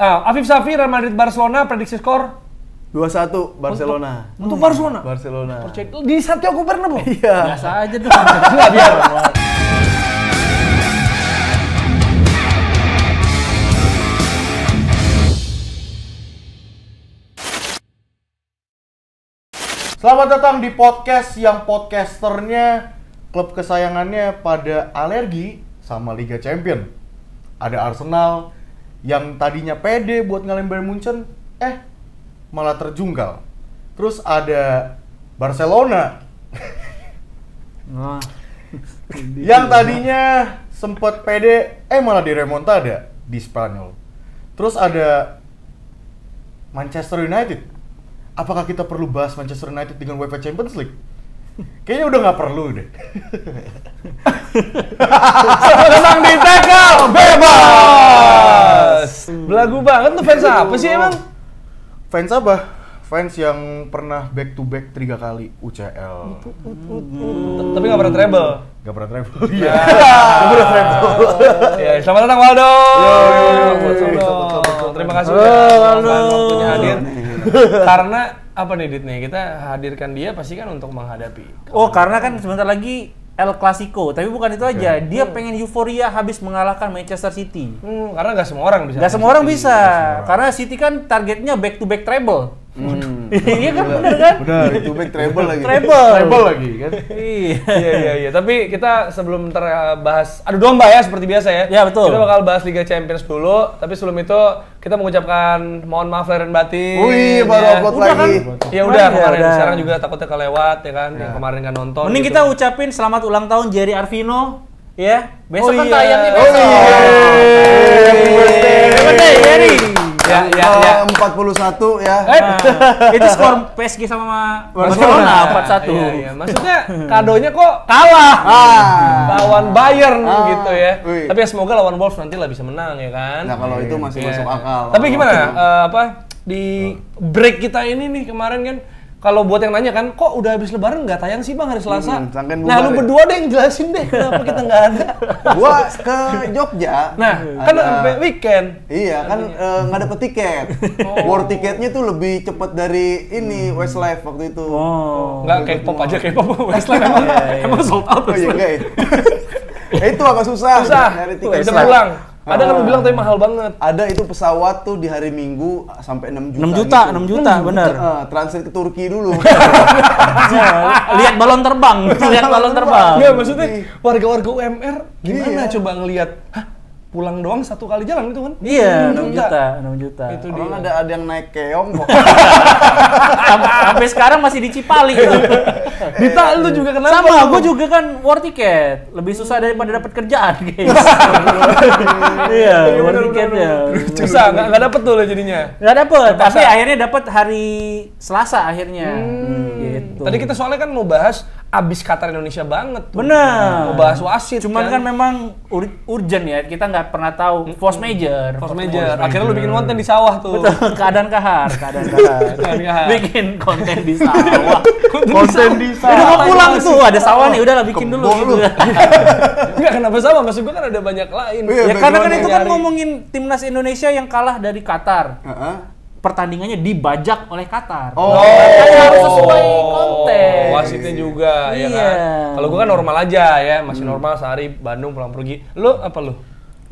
Afif Safi, Real Madrid Barcelona, prediksi skor 2-1 Barcelona. untuk Barcelona. Barcelona. Di Santiago Bernabeu. Iya. Biasa aja tuh. Biar. Selamat datang di podcast yang podcasternya klub kesayangannya pada alergi sama Liga Champion. Ada Arsenal yang tadinya pede buat ngalahin Bayern Munchen, malah terjungkal. Terus ada Barcelona yang tadinya sempat pede, malah diremontada di Spanyol. Terus ada Manchester United. Apakah kita perlu bahas Manchester United dengan UEFA Champions League? Kayaknya udah nggak perlu deh. Senang di tackle bebas. Belagu banget tuh fans apa sih emang? Fans apa? Fans yang pernah back to back 3 kali UCL. Tapi nggak pernah treble. Gak pernah travel. Iya. Gak pernah travel. Ya, selamat datang Waldo. Terima kasih Waldo. waktunya hadir. Karena apa nih Dit nih? Kita hadirkan dia pasti kan untuk menghadapi. Oh, karena kan sebentar lagi El Clasico, tapi bukan itu aja. Dia pengen euforia habis mengalahkan Manchester City. Karena nggak semua orang bisa. Gak semua orang bisa, karena City kan targetnya back to back treble. Iya kan, bener kan? Udah, itu back treble lagi. Treble lagi kan? Iya. Tapi kita sebelum bahas adu domba ya seperti biasa ya. Ya, betul. Kita bakal bahas Liga Champions dulu. Tapi sebelum itu kita mengucapkan mohon maaf lahir dan batin. Wih, baru upload Udah lagi. Ya udah kemarin. udah. Sekarang juga takutnya kelewat ya kan. Yang kemarin kan nonton. Mending gitu. kita ucapin selamat ulang tahun Jerry Arvino, ya. Besok kan iya. tayangnya Oh, besok. iya. Happy birthday, Jerry. Ya. 41 ya. Itu skor PSG sama Barcelona 4-1. Iya. Maksudnya kadonya kok kalah lawan Bayern gitu ya. Wih. Tapi ya semoga lawan Wolves nanti lah bisa menang ya kan. Nah, kalau itu masih Iya. masuk akal. Tapi gimana? Di break kita ini nih kemarin kan, kalau buat yang nanya kan, kok udah habis Lebaran nggak tayang sih bang hari Selasa? sangkain Nah bubar lu ya? berdua deh yang jelasin deh kenapa kita nggak ada. Gua ke Jogja. Nah kan Ada- sampai weekend. Iya kan nggak dapet tiket. War tiketnya tuh lebih cepet dari ini Westlife waktu itu. Oh. Nggak K-pop aja K-pop Westlife emang sold out. Oh iya enggak ya? Itu agak susah. Susah. Nyari Tuh, tiket. bisa pulang. Ada kan lu bilang tapi mahal banget. Ada itu pesawat tuh di hari Minggu sampai 6 juta. 6 juta, gitu. 6 juta, bener. Transit ke Turki dulu. Lihat balon terbang, lihat balon terbang. Nggak maksudnya warga-warga UMR gimana Iya. coba ngelihat? Hah? Pulang doang 1 kali jalan itu kan? Iya, 6 6 juta, 6 juta. Itu Orang dia. ada yang naik keong kok. Sampai sekarang masih di Cipali gitu. Dita lu juga kenapa? Sama, gue juga kan war tiket. Lebih susah daripada dapat kerjaan, guys. Iya, war tiketnya. Susah, nggak dapet tuh lo jadinya. Nggak dapet, Terpaksa. tapi akhirnya dapet hari Selasa akhirnya. Gitu. Tadi kita soalnya kan mau bahas abis Qatar Indonesia banget tuh. Bener. Mau bahas wasit. Cuman kan memang urgent ya, kita nggak pernah tahu force major. Force major. Akhirnya lu bikin konten di sawah tuh. Betul, keadaan kahar. Keadaan kahar. Bikin konten di sawah. Konten di Udah mau pulang tuh, ada sawah nih, udahlah bikin dulu. Kebun lu. Gitu. Enggak kenapa sama, maksud gua kan ada banyak lain. Iya, Ya karena kan background itu yang kan nyari. ngomongin timnas Indonesia yang kalah dari Qatar. Heeh. Pertandingannya dibajak oleh Qatar. Oh. Makanya harus sesuai konten. Wasitnya juga ya Iya. kan. Kalau gua kan normal aja ya, masih normal sehari Bandung pulang pergi. Lu apa lu?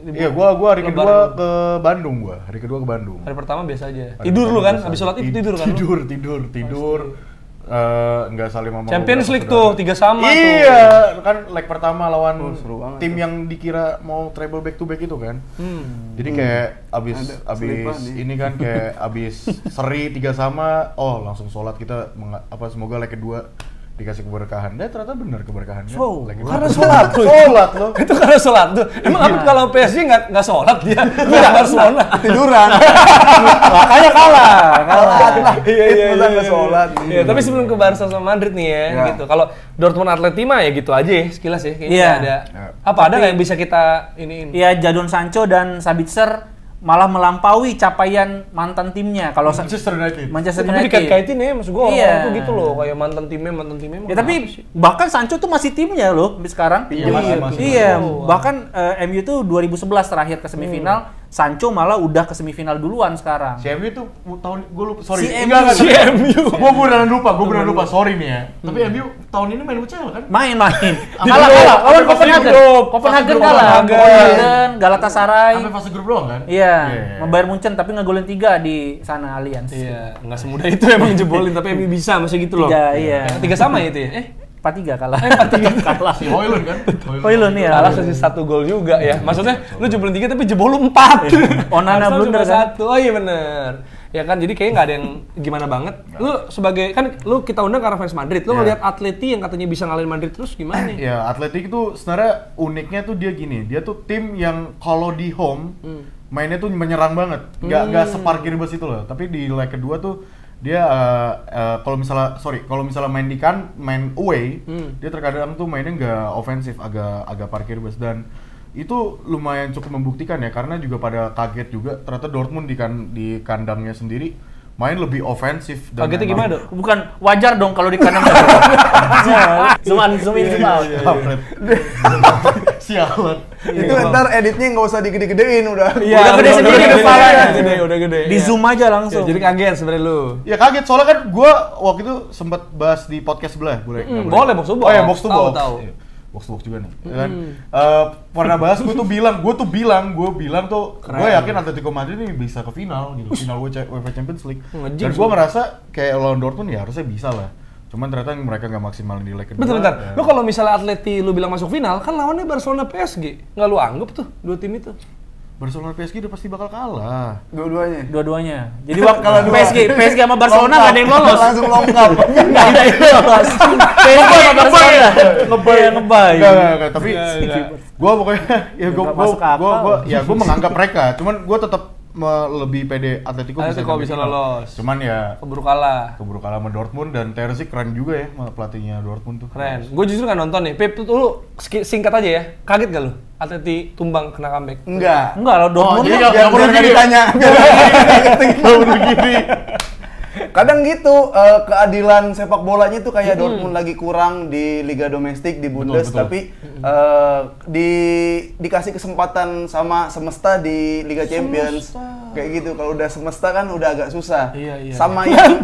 Iya, gua hari kedua Lebaran. ke Bandung gua. Hari kedua ke Bandung. Hari pertama biasa aja. Hari Tidur lu pertama kan? biasa. Habis sholat itu tidur kan? lu? Tidur. Nggak saling sama Champions beberapa League tuh, saudara. 3 sama tuh. Iya, kan leg pertama lawan seru banget tim ya. yang dikira mau treble back to back itu kan. Jadi kayak abis selipan nih. ini kan kayak abis seri 3 sama, langsung sholat kita semoga leg kedua dikasih keberkahan. Ternyata benar keberkahannya. Leg kedua. Karena sholat tuh. Sholat loh. Itu karena sholat tuh. Emang apa kalau PSG nggak sholat dia? Nggak Barcelona. Tiduran. Makanya kalah. Iya, nggak sholat. Iya, tapi sebelum ke Barca sama Madrid nih ya, Ya. gitu. Kalau Dortmund Atleti mah ya gitu aja ya, sekilas ya. Kayaknya Iya. nggak ada. Ya. Apa ada nggak yang bisa kita iniin? Ya Jadon Sancho dan Sabitzer malah melampaui capaian mantan timnya. Kalau Manchester United. Manchester Tapi United. dikait-kaitin ya, maksud gua Iya. orang tuh gitu loh, kayak mantan timnya. Ya tapi bahkan Sancho tuh masih timnya loh sampai sekarang. Iya, masih. Iya, bahkan MU tuh 2011 terakhir ke semifinal Sancho malah udah ke semifinal duluan sekarang. Si MU tuh tahun gue lupa, sorry. Si Enggak, Si MU. Gue beneran lupa, sorry nih ya. Tapi MU tahun ini main UCL kan? Main. Sampai Kalah grup. lawan Sampai fase Copenhagen. grup. Copenhagen Fase grup kalah. Copenhagen. Copenhagen, Galatasaray. Sampai fase grup doang kan? Iya, Yeah. Bayern Munchen tapi ngegolin 3 di sana Allianz. Iya, nggak semudah itu emang jebolin, tapi MU bisa, masih gitu loh. 3, iya. 3 sama itu ya? 4-3 kalah. 4-3 kalah. Si Højlund kan? Højlund ya. Kalah sih 1 gol juga ya. Maksudnya lu jebolin 3 tapi jebol lu 4. Onana Arsenal blunder cuma kan? 1. Oh iya bener. Ya kan, jadi kayaknya nggak ada yang gimana banget. Lu sebagai, kan lu kita undang karena fans Madrid. Lu ngelihat Atleti yang katanya bisa ngalahin Madrid terus gimana nih? Ya, Atletik itu sebenarnya uniknya tuh dia gini. Dia tuh tim yang kalau di home mainnya tuh menyerang banget. Nggak separkir bus itu loh. Tapi di leg kedua tuh dia kalau misalnya main away, dia terkadang tuh mainnya nggak ofensif, agak parkir bus, dan itu lumayan cukup membuktikan ya, karena juga pada kaget juga ternyata Dortmund di kandangnya sendiri main lebih ofensif. Dan Kagetnya gimana, Dok? Bukan wajar dong kalau di kanan. Zoom in, zoom out. Kampret. Sialan. Itu ntar editnya nggak usah digede-gedein udah. Iya, Udah gede sendiri kepalanya. Udah gede. Di zoom aja langsung. Ya, jadi kaget sebenarnya lu. Ya kaget, soalnya kan gue waktu itu sempat bahas di podcast sebelah, boleh? Nggak Boleh, box to box. Oh ya, box to box. Tahu. Iya, box to box juga nih. Ya kan? Pernah bahas, gue bilang tuh, gue yakin Atletico Madrid ini bisa ke final gitu, final UEFA Champions League. Dan gue ngerasa kayak lawan Dortmund ya harusnya bisa lah. Cuman ternyata mereka nggak maksimal di leg kedua. Bentar. Lu kalau misalnya Atleti lu bilang masuk final, kan lawannya Barcelona PSG. Nggak lu anggap tuh dua tim itu? Barcelona PSG udah pasti bakal kalah. Dua-duanya. Jadi kalau PSG sama Barcelona nggak ada yang lolos. Langsung lengkap. Nggak ada yang lolos. PSG sama Barcelona. Ngebay. Enggak, tapi gue pokoknya ya gue menganggap mereka. Cuman gue tetap lebih pede Atletico bisa lolos. Cuman ya Keburu kalah. sama Dortmund, dan Terzic keren juga ya pelatihnya Dortmund tuh. Keren. Gue justru nggak nonton nih. Pep, lu singkat aja ya. Kaget gak lu? Atleti tumbang kena comeback. Enggak. Lo Dortmund jadi kan- nggak perlu Biar ditanya. gini. Kadang gitu, keadilan sepak bolanya tuh kayak Dortmund lagi kurang di liga domestik, di Bundes, Betul. tapi dikasih kesempatan sama semesta di Liga Champions. Kayak gitu, kalau udah semesta kan udah agak susah. Iya. Sama yang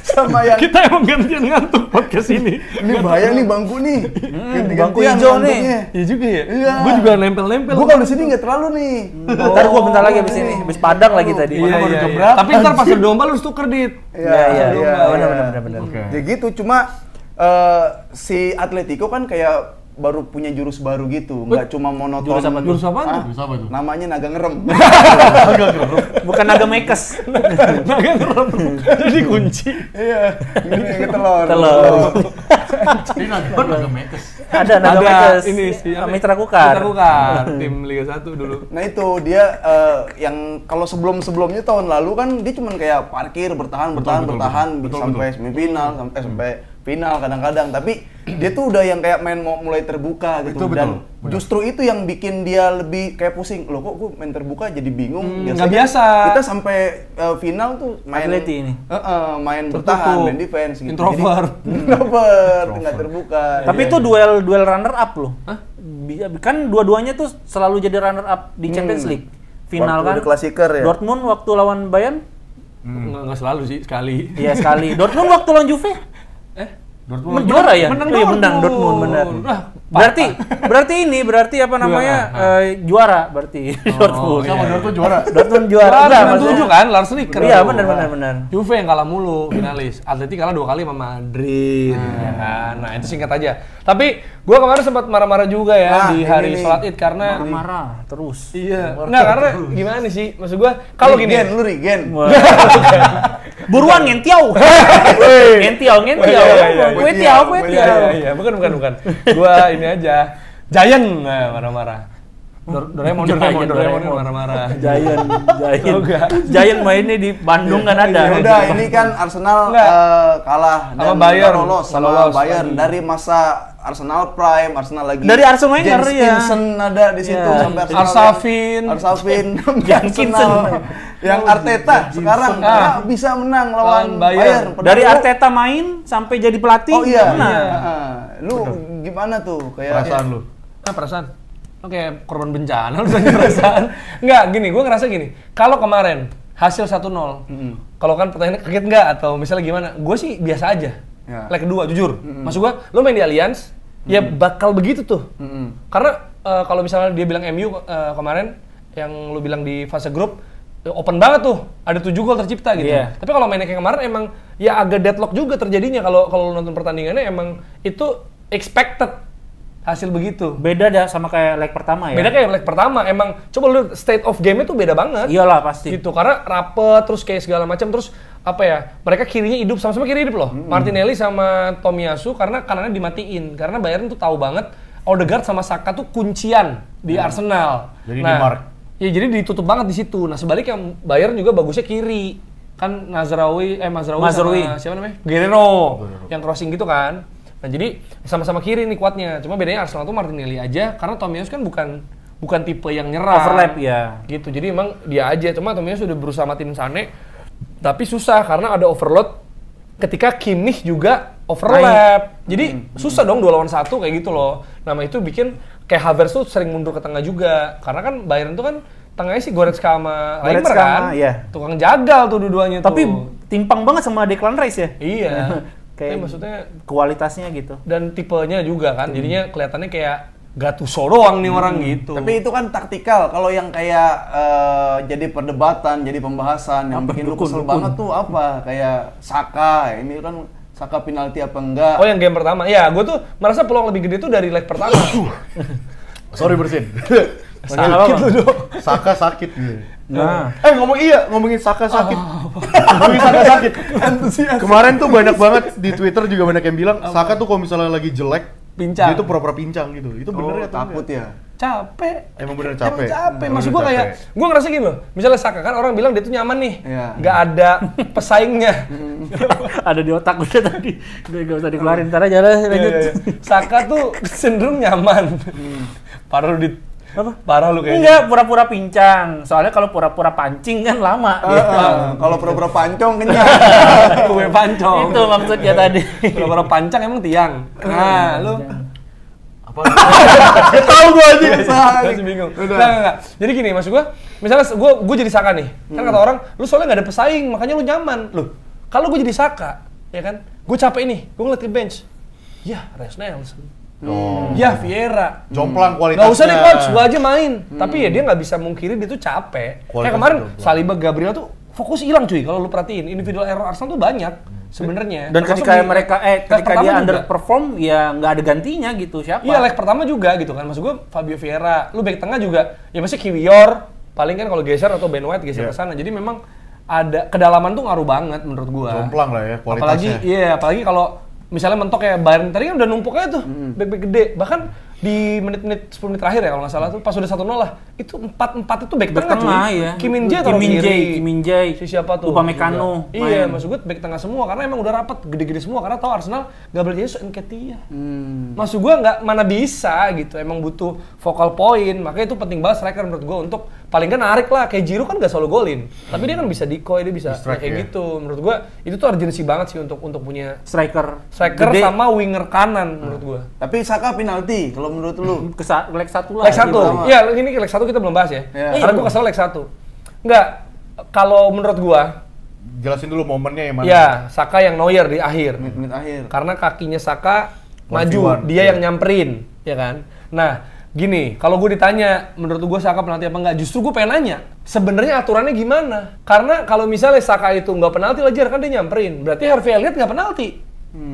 sama yang Kita emang gantian ngantuk podcast ini. ini bahaya nih bangku nih. bangku Ganti-gantian hijau nih. ngantuknya. Iya juga ya. Iya. Gue juga nempel-nempel. Gua kalau di sini nggak terlalu nih. Ntar gua bentar lagi abis ini, abis Padang lagi tadi. Iya. Baru jam berapa? Tapi ntar pas domba lu harus tuker dit. Iya. Benar. Benar. Oke. Ya gitu, cuma si Atletico kan kayak baru punya jurus baru gitu, nggak cuma monoton. Jurus apa tuh? Jurus apaan tuh? Terus apa tuh? Namanya naga ngerem. Bukan naga mekes. Naga ngerem. Jadi kunci. Iya, ini telur. Telur. Ini agak mekes. Ada naga mekes. Ini sih. Mitra Kukar. Mitra Kukar. Tim Liga 1 dulu. Nah itu dia yang kalau sebelumnya tahun lalu kan dia cuman kayak parkir bertahan betul. sampai semifinal sampai final kadang-kadang, tapi dia tuh udah yang kayak main mau mulai terbuka gitu. Betul. Justru itu yang bikin dia lebih kayak pusing. Loh kok gue main terbuka jadi bingung. nggak biasa. Kita sampai final tuh main Atleti ini. main Tertutup. bertahan, main defense gitu. Introvert. Jadi, introvert, nggak terbuka. Tapi itu duel runner up loh. Kan dua-duanya tuh selalu jadi runner up di Champions League. Final kan. Waktu di klasiker ya. Dortmund waktu lawan Bayern, Nggak selalu sih, sekali. iya sekali. Dortmund waktu lawan Juve, Dortmund juara ya? Menang Iya, menang Dortmund benar. Berarti apa namanya? Juara berarti Dortmund. sama Dortmund juara. Dortmund juara. Enggak, maksudnya- 97 kan, Lars Riker. Iya, benar. Juve yang kalah mulu finalis. Atleti kalah 2 kali sama Madrid, ya kan. Nah, itu singkat aja. Tapi gua kemarin sempat marah-marah juga ya Nah, di ini hari nih. sholat Id karena marah terus. iya. Enggak, karena gimana sih? Maksud gua kalau gini. Gen, lu Gen. Buruan ngentiau. Ngentiau. Kue tiao. Iya, bukan. Gua ini aja. Giant marah-marah. Doraemon marah-marah. Giant mainnya di Bandung kan ada. Ya udah, ini kan Arsenal Enggak. kalah Sama dan Bayern. lolos sama Lolos Bayern lagi. dari masa Arsenal Prime, Arsenal lagi. Dari Arsene Wenger, Jens ya. Kinson ada di situ Iya. sampai Arsenal. Arsafin. Yang Kinson. Yang Arteta sekarang nggak bisa menang lawan Bayern. Bayern. Padahal Dari lu- Arteta main sampai jadi pelatih. Oh iya. menang. Lu gimana tuh kayak Perasaan lu. Perasaan. Lo kayak korban bencana, lu tanya perasaan. Enggak, gini, gue ngerasa gini. Kalau kemarin hasil 1-0, kalau kan pertanyaannya kaget nggak atau misalnya gimana? Gue sih biasa aja. Ya. Leg kedua, jujur. Maksud gue, lo main di Allianz, ya bakal begitu tuh. Karena kalau misalnya dia bilang MU kemarin, yang lo bilang di fase grup, open banget tuh, ada 7 gol tercipta gitu. Yeah. Tapi kalau mainnya kayak kemarin emang ya agak deadlock juga terjadinya kalau nonton pertandingannya emang itu expected hasil begitu. Beda dah sama kayak leg pertama ya. Beda kayak leg pertama, emang coba lu state of game-nya tuh beda banget. Iyalah pasti. Gitu, karena rapet terus kayak segala macam terus apa ya? Mereka kirinya hidup sama-sama kiri hidup loh. Martinelli sama Tomiyasu karena kanannya dimatiin. Karena Bayern tuh tahu banget Odegaard sama Saka tuh kuncian di Arsenal. Jadi di-mark. Ya jadi ditutup banget di situ. Nah, sebaliknya Bayern juga bagusnya kiri. Kan Mazraoui sama siapa namanya? Guerrero. Yang crossing gitu kan. Nah, jadi sama-sama kiri nih kuatnya. Cuma bedanya Arsenal tuh Martinelli aja karena Tomiyasu kan bukan tipe yang nyerang. Overlap ya. Gitu. Jadi emang dia aja. Cuma Tomiyasu sudah berusaha matiin Sané. Tapi susah karena ada overload ketika Kimmich juga overlap. Jadi susah dong 2 lawan 1 kayak gitu loh. Nama itu bikin kayak Havertz tuh sering mundur ke tengah juga. Karena kan Bayern tuh kan tengahnya si Goretzka sama Reimer kan. Iya. Tukang jagal tuh dua-duanya tuh. Tapi timpang banget sama Declan Rice ya. Iya. Kayak maksudnya kualitasnya gitu. dan tipenya juga kan. Jadinya kelihatannya kayak Gattuso doang nih orang gitu. Tapi itu kan taktikal. Kalau yang kayak jadi perdebatan, jadi pembahasan, yang bikin lu kesel banget tuh apa? Kayak Saka, ini kan Saka penalti apa enggak? Oh, yang game pertama. Ya, gue tuh merasa peluang lebih gede tuh dari leg pertama. Sorry bersin. Sakit lu, Dok. Saka sakit gitu. Nah. Ngomongin Saka sakit. Ngomongin Saka sakit. Kemarin tuh banyak banget di Twitter juga banyak yang bilang Saka tuh kalau misalnya lagi jelek, Pincang. dia tuh pura-pura pincang gitu. Itu bener ya? Takut ya. Capek. Emang bener capek. Maksud gue kayak, gue ngerasa gini loh. Misalnya Saka kan orang bilang dia tuh nyaman nih. Iya. Nggak ada pesaingnya. Ada di otak gue tadi. Udah gak usah dikeluarin, ntar aja lah lanjut. Iya. Saka tuh cenderung nyaman. Parah lu, Dit. Apa? Parah lu kayaknya. Enggak, pura-pura pincang. Soalnya kalau pura-pura pancing kan lama. Kalau pura-pura pancong kenyang. Kue pancong. Itu maksudnya tadi. Pura-pura pancang emang tiang. Nah, lu Tahu gua aja. masih bingung. Enggak. Jadi gini, maksud gua, misalnya gua jadi Saka nih. Kan kata orang, lu soalnya nggak ada pesaing, makanya lu nyaman. Loh, kalau gua jadi Saka, ya kan? Gua capek nih, gua ngeliat ke bench. Ya, Reiss Nelson. Ya, Vieira. Jomplang kualitasnya. Nggak usah nih coach, gua aja main. Tapi ya dia nggak bisa mungkiri dia tuh capek. Kayak kemarin Saliba, Gabriel tuh fokus hilang cuy. Kalau lu perhatiin, individual error Arsenal tuh banyak sebenarnya. Dan Termasuk ketika di mereka leg ketika pertama dia juga. underperform ya nggak ada gantinya gitu, siapa? Iya, leg pertama juga gitu kan. Maksud gua Fabio Vieira, lu back tengah juga ya masih Kiwior, paling kan kalau geser atau Ben White geser ke sana. Jadi memang ada kedalaman tuh ngaruh banget menurut gua. Jomplang lah ya kualitasnya. Apalagi kalau misalnya mentok kayak Bayern tadi kan udah numpuk aja tuh, back gede. Bahkan di menit-menit 10 menit terakhir ya kalau nggak salah tuh pas udah 1-0 lah, itu 4-4 itu back tengah cuy. Ya. Kim Min Jae taruh kiri. Kim Min Jae. Si siapa tuh? Upamecano. Iya, maksud gue back tengah semua karena emang udah rapat gede-gede semua karena tahu Arsenal Gabriel Jesus Nketiah. Maksud gue nggak mana bisa gitu, emang butuh focal point, makanya itu penting banget striker menurut gue untuk paling kan narik lah, kayak Giroud kan nggak selalu golin, tapi dia kan bisa decoy, dia bisa Distract, kayak ya. gitu. Menurut gue itu tuh urgency banget sih untuk punya Striker striker gede. sama winger kanan menurut gue. Tapi Saka penalti kalau menurut lu. leg 1 lah. Leg 1, iya ini leg 1 kita belum bahas ya. Iya. Karena gue kesel leg 1. Enggak, kalau menurut gue, Jelasin dulu momennya yang mana. ya Saka yang Neuer di akhir. Menit akhir. Karena kakinya Saka One-on-one, maju, dia iya. yang nyamperin, ya kan? Nah, gini, kalau gue ditanya, menurut gue Saka penalti apa enggak? Justru gue pengen nanya, sebenarnya aturannya gimana? Karena kalau misalnya Saka itu nggak penalti Lajar kan dia nyamperin, berarti Harvey Elliott nggak penalti,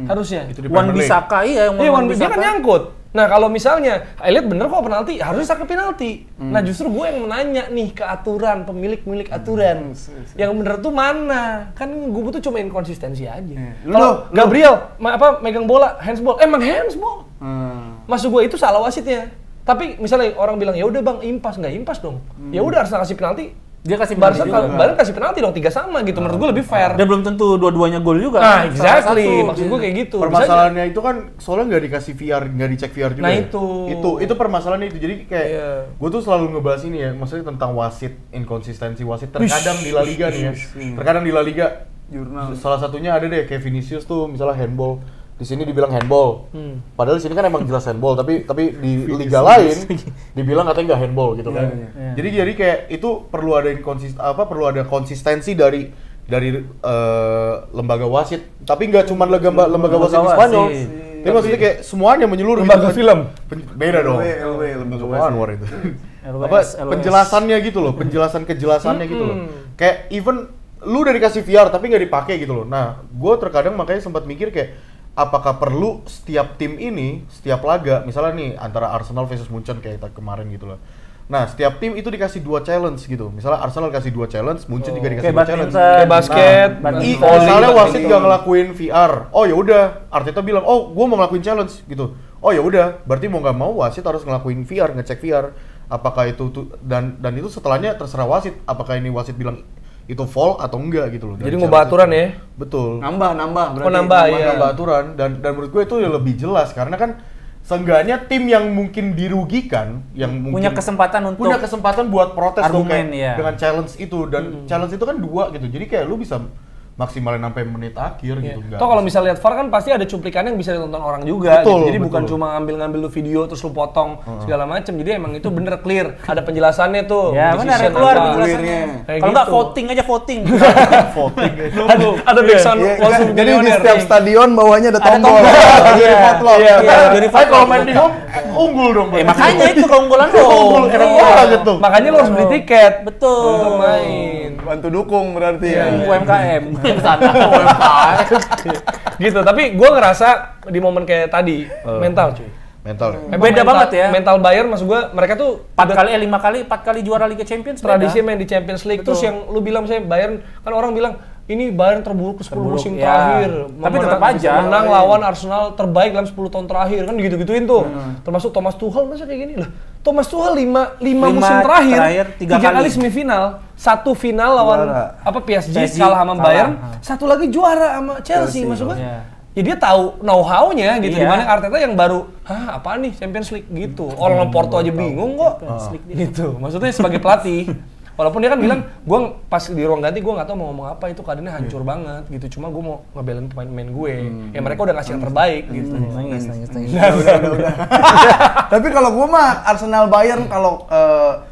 harusnya. Itu di Wan Premier League. Bissaka iya yang Iya, Wan dia kan Bissaka. nyangkut. Nah, kalau misalnya Elliot bener kok penalti, harusnya Saka penalti. Nah, justru gue yang menanya nih ke aturan, pemilik aturan. Yang bener tuh mana? Kan gue butuh cuma inkonsistensi aja. Kalau Gabriel megang bola, handsball, emang handsball. Maksud gue itu salah wasitnya. Tapi misalnya orang bilang ya udah Bang, impas dong. Ya udah Arsenal kasih penalti. Dia kasih penalti juga. Bayern kasih penalti dong 3 sama gitu. Menurut gue lebih fair. Dan belum tentu dua-duanya gol juga. Nah, kan? exactly. Salah satu. Maksud gue kayak gitu. Permasalahannya itu kan soalnya nggak dikasih VR, nggak dicek VR juga. Nah, ya? itu. itu permasalahannya itu. Jadi kayak Iya. gue tuh selalu ngebahas ini ya, maksudnya tentang wasit, inkonsistensi wasit. Terkadang di La Liga nih ya. Terkadang di La Liga Jurnal. salah satunya ada deh kayak Vinicius tuh misalnya handball di sini dibilang handball. Padahal di sini kan emang jelas handball, tapi di liga lain dibilang katanya nggak handball gitu kan. Jadi kayak itu perlu ada konsistensi dari lembaga wasit, tapi nggak cuma lembaga wasit di Spanyol. Tapi maksudnya kayak semuanya menyeluruh. Lembaga film. Beda dong. LW, lembaga Cuma wasit. Anwar itu. Penjelasannya gitu loh, kejelasannya gitu loh. Kayak even lu udah dikasih VR tapi nggak dipakai gitu loh. Nah, gue terkadang makanya sempat mikir kayak apakah perlu setiap tim ini, setiap laga, misalnya nih antara Arsenal versus Munchen kayak kemarin gitu loh. Nah, setiap tim itu dikasih 2 challenge gitu. Misalnya Arsenal kasih 2 challenge, Munchen juga dikasih 2 challenge. Kayak basket, Misalnya wasit nggak ngelakuin VR, oh ya udah, Arteta bilang, oh gue mau ngelakuin challenge gitu. Oh ya udah, berarti mau nggak mau wasit harus ngelakuin VR, ngecek VR. Apakah itu dan itu setelahnya terserah wasit, apakah ini wasit bilang itu foul atau enggak gitu loh. Jadi ngubah aturan ya? Betul. Nambah berarti. Nambah ya. Nambah aturan dan menurut gue itu lebih jelas karena kan seenggaknya tim yang mungkin dirugikan, yang mungkin punya kesempatan buat protes dong argumen, kayak dengan challenge itu dan challenge itu kan 2 gitu. Jadi kayak lu bisa maksimalin sampai menit akhir gitu. Toh kalau misalnya lihat VAR kan pasti ada cuplikannya yang bisa ditonton orang juga. Betul, gitu. Jadi betul. bukan cuma ngambil lu video terus lu potong segala macem. Jadi emang itu bener clear. Ada penjelasannya tuh. Ya benar, decision keluar apa. penjelasannya. Kayak Kalau nggak gitu. voting aja voting. Voting. Ada big sound closing Jadi di millionaire setiap nih. stadion bawahnya ada tombol. Iya. Iya. Jadi Kalau main di home unggul dong. makanya itu keunggulan Unggul, enak banget tuh. Makanya lu harus beli tiket Betul. untuk main. Bantu dukung berarti ya. UMKM. Sana UMKM. Gitu. Tapi gue ngerasa di momen kayak tadi mental cuy. Mental. Beda banget ya. Mental Bayern maksud gue mereka tuh 4 kali juara Liga Champions. tradisi main di Champions League. Terus yang lu bilang misalnya Bayern, kan orang bilang ini Bayern terburuk ke 10 musim ya. terakhir. Tapi tetap aja. Menang lawan Arsenal terbaik dalam 10 tahun terakhir. Kan gitu-gituin tuh. Termasuk Thomas Tuchel masa kayak gini. Lah, Thomas Tuchel 5 musim terakhir 3 kali semifinal. 1 final lawan PSG kalah sama Bayern, 1 lagi juara sama Chelsea. Maksud gua ya dia tahu know-how-nya gitu. Iya. Dimana Arteta yang baru, apaan nih Champions League gitu. Orang Porto aja bingung kok. Gitu. Maksudnya sebagai pelatih. Walaupun dia kan bilang, gue pas di ruang ganti gue nggak tahu mau ngomong apa, itu keadaannya hancur banget gitu. Cuma gue mau ngebelain pemain-pemain gue. Ya mereka udah ngasih yang terbaik gitu. Nangis. Udah. Tapi kalau gue mah Arsenal Bayern kalau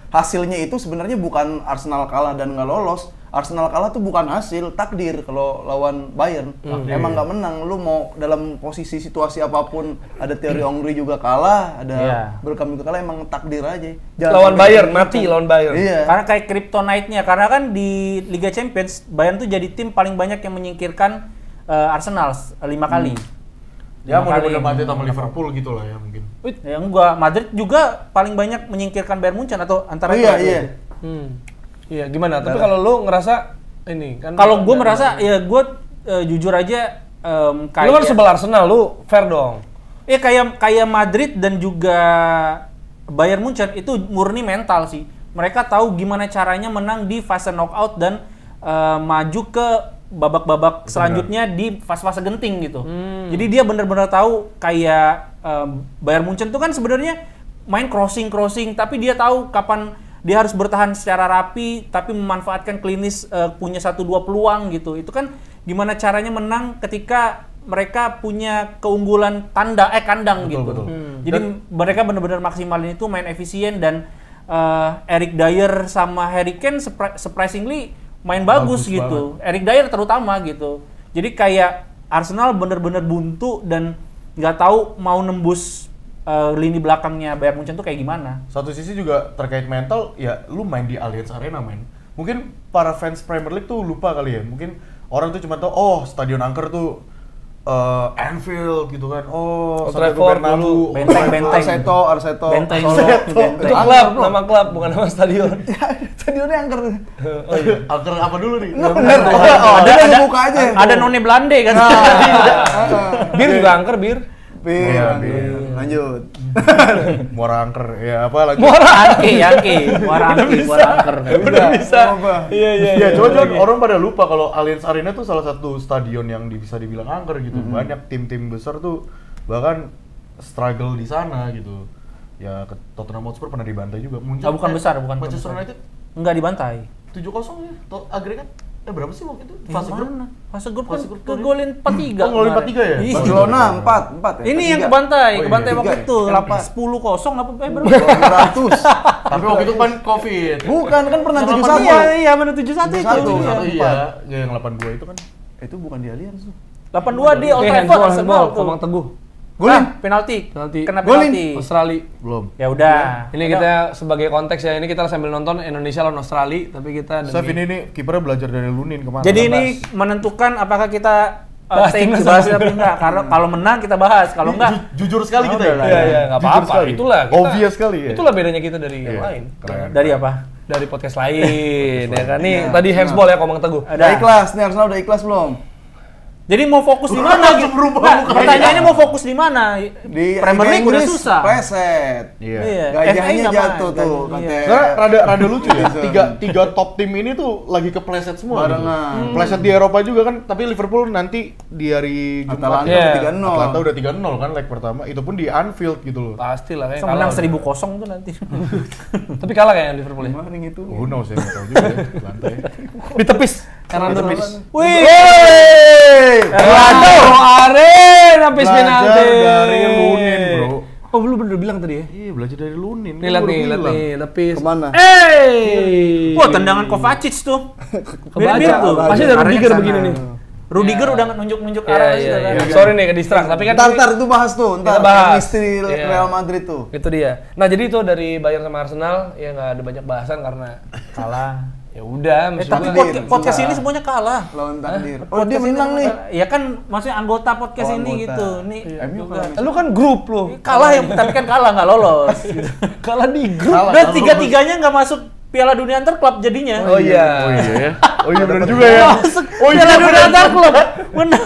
hasilnya itu sebenarnya bukan Arsenal kalah dan nggak lolos. Arsenal kalah tuh bukan hasil, takdir kalau lawan Bayern. Emang nggak menang, lu mau dalam posisi situasi apapun, ada Thierry Henry juga kalah, ada Bergkamp juga kalah, emang takdir aja. Lawan Bayern, mati lawan Bayern. Iya. Karena kayak kryptonite-nya, karena kan di Liga Champions Bayern tuh jadi tim paling banyak yang menyingkirkan Arsenal 5 kali. Ya mudah-mudahan mati sama Liverpool gitu lah ya mungkin. Ya enggak, Madrid juga paling banyak menyingkirkan Bayern Munchen atau antara itu. Iya. Iya, gimana? Tapi kalau lu ngerasa ini kan Kalau gue merasa ya gue jujur aja kayak lu kan sebelah Arsenal, lu fair dong. Kayak Madrid dan juga Bayern Munchen itu murni mental sih. Mereka tahu gimana caranya menang di fase knockout dan maju ke babak-babak selanjutnya di fase-fase genting gitu. Jadi dia benar-benar tahu kayak Bayern Munchen tuh kan sebenarnya main crossing tapi dia tahu kapan dia harus bertahan secara rapi tapi memanfaatkan klinis punya 1-2 peluang gitu. Itu kan gimana caranya menang ketika mereka punya keunggulan kandang betul, gitu. Betul. Jadi mereka benar-benar maksimalin itu, main efisien dan Eric Dyer sama Harry Kane surprisingly main bagus gitu. Eric Dyer terutama gitu. Jadi kayak Arsenal benar-benar buntu dan nggak tahu mau nembus lini belakangnya Bayern Munchen tuh kayak gimana. Satu sisi juga terkait mental, ya lu main di Allianz Arena men. Mungkin para fans Premier League tuh lupa kali ya. Mungkin orang tuh cuma tahu, oh Stadion Angker tuh Anfield gitu kan. Oh, Santiago Bernabeu, Benteng. Arseto. Benteng. Itu klub, nama klub bukan nama stadion. Stadionnya angker. Oh iya, Angker apa dulu nih? Bener. Ada yang buka aja. Ada None Blande kan. Bir juga angker, bir. Lanjut. Muara Angker, ya apa lagi? Muara Angker. Udah bisa. Iya. Ya, coba orang pada lupa kalau Allianz Arena tuh salah satu stadion yang bisa dibilang angker gitu. Banyak tim-tim besar tuh bahkan struggle di sana gitu. Ya, Tottenham Hotspur pernah dibantai juga. Bukan besar, bukan Manchester besar. United Enggak dibantai. 7-0 ya, agregat. berapa sih waktu itu? Fase Fase grup? mana? Fase grup kan Fase grup kegolin 4-3. Oh, ngegolin 4-3 ya? Iya. Barcelona 4 ya. Ini yang 3. kebantai, Oh, kebantai iya. waktu 3 itu. ya? 10-0 apa berapa? 200. Tapi waktu itu kan Covid. Bukan kan pernah Yang 71. Iya, benar 71 itu. 71. Iya, yang 82 itu kan. Itu bukan di Allianz tuh. 82 di Old Trafford handball, Arsenal tuh. Komang Teguh. Golin penalti. Penalti. Kena Golin. penalti. Australia. Belum. Ya udah. Ini kita sebagai konteks ya, ini kita sambil nonton Indonesia lawan Australia, tapi kita Chef ini nih kipernya belajar dari Lunin kemarin. Jadi ini menentukan apakah kita Bahas take timnas bahas apa apa enggak. Karena kalau menang kita bahas, kalau enggak jujur sekali kita ya. Iya, iya, nggak Jujur apa-apa. sekali. Itulah kita- Obvious sekali ya. Itulah bedanya kita dari yang Iya, lain. keren. dari apa? Dari podcast lain, ya kan? Nih, Iya. tadi handsball ya, Komang Teguh. Ada. Udah ikhlas, nih Arsenal udah ikhlas belum? Jadi mau fokus di mana? Langsung berubah Nggak, mukanya. pertanyaannya mau fokus di mana? Di Premier League udah Inggris, susah. Preset. Iya. Gajahnya FA nggak jatuh main, tuh, gajinya. katanya. Karena rada lucu ya. Iya. Tiga top tim ini tuh lagi kepleset semua. Barengan. Pleset di Eropa juga kan, tapi Liverpool nanti di hari Jumat. Atalanta Iya. 3-0. Atlanta udah 3-0 kan leg pertama. Itu pun di Anfield gitu loh. Pasti lah, kayak Masa menang kalah. 1000 tuh nanti. Tapi kalah kayaknya Liverpool ya. Kemarin itu. Who knows ya, nggak tahu juga ya. Atlanta ya. Ditepis. Hernando Ditepis. Tepis. Wih. Hernando Are napis Belajar penalti. dari Lunin, bro. Oh, lu bener bilang tadi ya? Iya, belajar dari Lunin. Nih, lihat Gua nih, baru lihat bilang. nih, tepis. Kemana? Wah, tendangan Kovacic tuh. Kebaca Mirip-mirip tuh. Pasti ada Arahnya Rudiger sana. begini nih. Rudiger udah nunjuk-nunjuk Iya, arah iya, sudah iya. kan. Sorry nih ke distract, tapi kan Ntar, ini- ntar itu bahas tuh, ntar. Kita bahas. Misteri Iya. Real Madrid tuh. Itu dia. Nah, jadi itu dari Bayern sama Arsenal ya nggak ada banyak bahasan karena Kalah. ya udah, maksud Tapi gua- podcast Sudah. ini semuanya kalah. Lawan takdir. Oh, Podcast dia ini menang nih. kalah. Ya kan maksudnya anggota podcast Oh, ini anggota. gitu. Nih MU juga. kalah. lu kan grup lu. Kalah ya, tapi kan kalah nggak lolos. Gitu. Kalah di grup. Kalah. Dan tiga-tiganya nggak masuk Piala Dunia Antar Klub jadinya. Oh iya. Oh iya ya. Oh iya benar juga ya. Masuk Oh iya Piala Dunia benar Antar juga. Klub. Benar.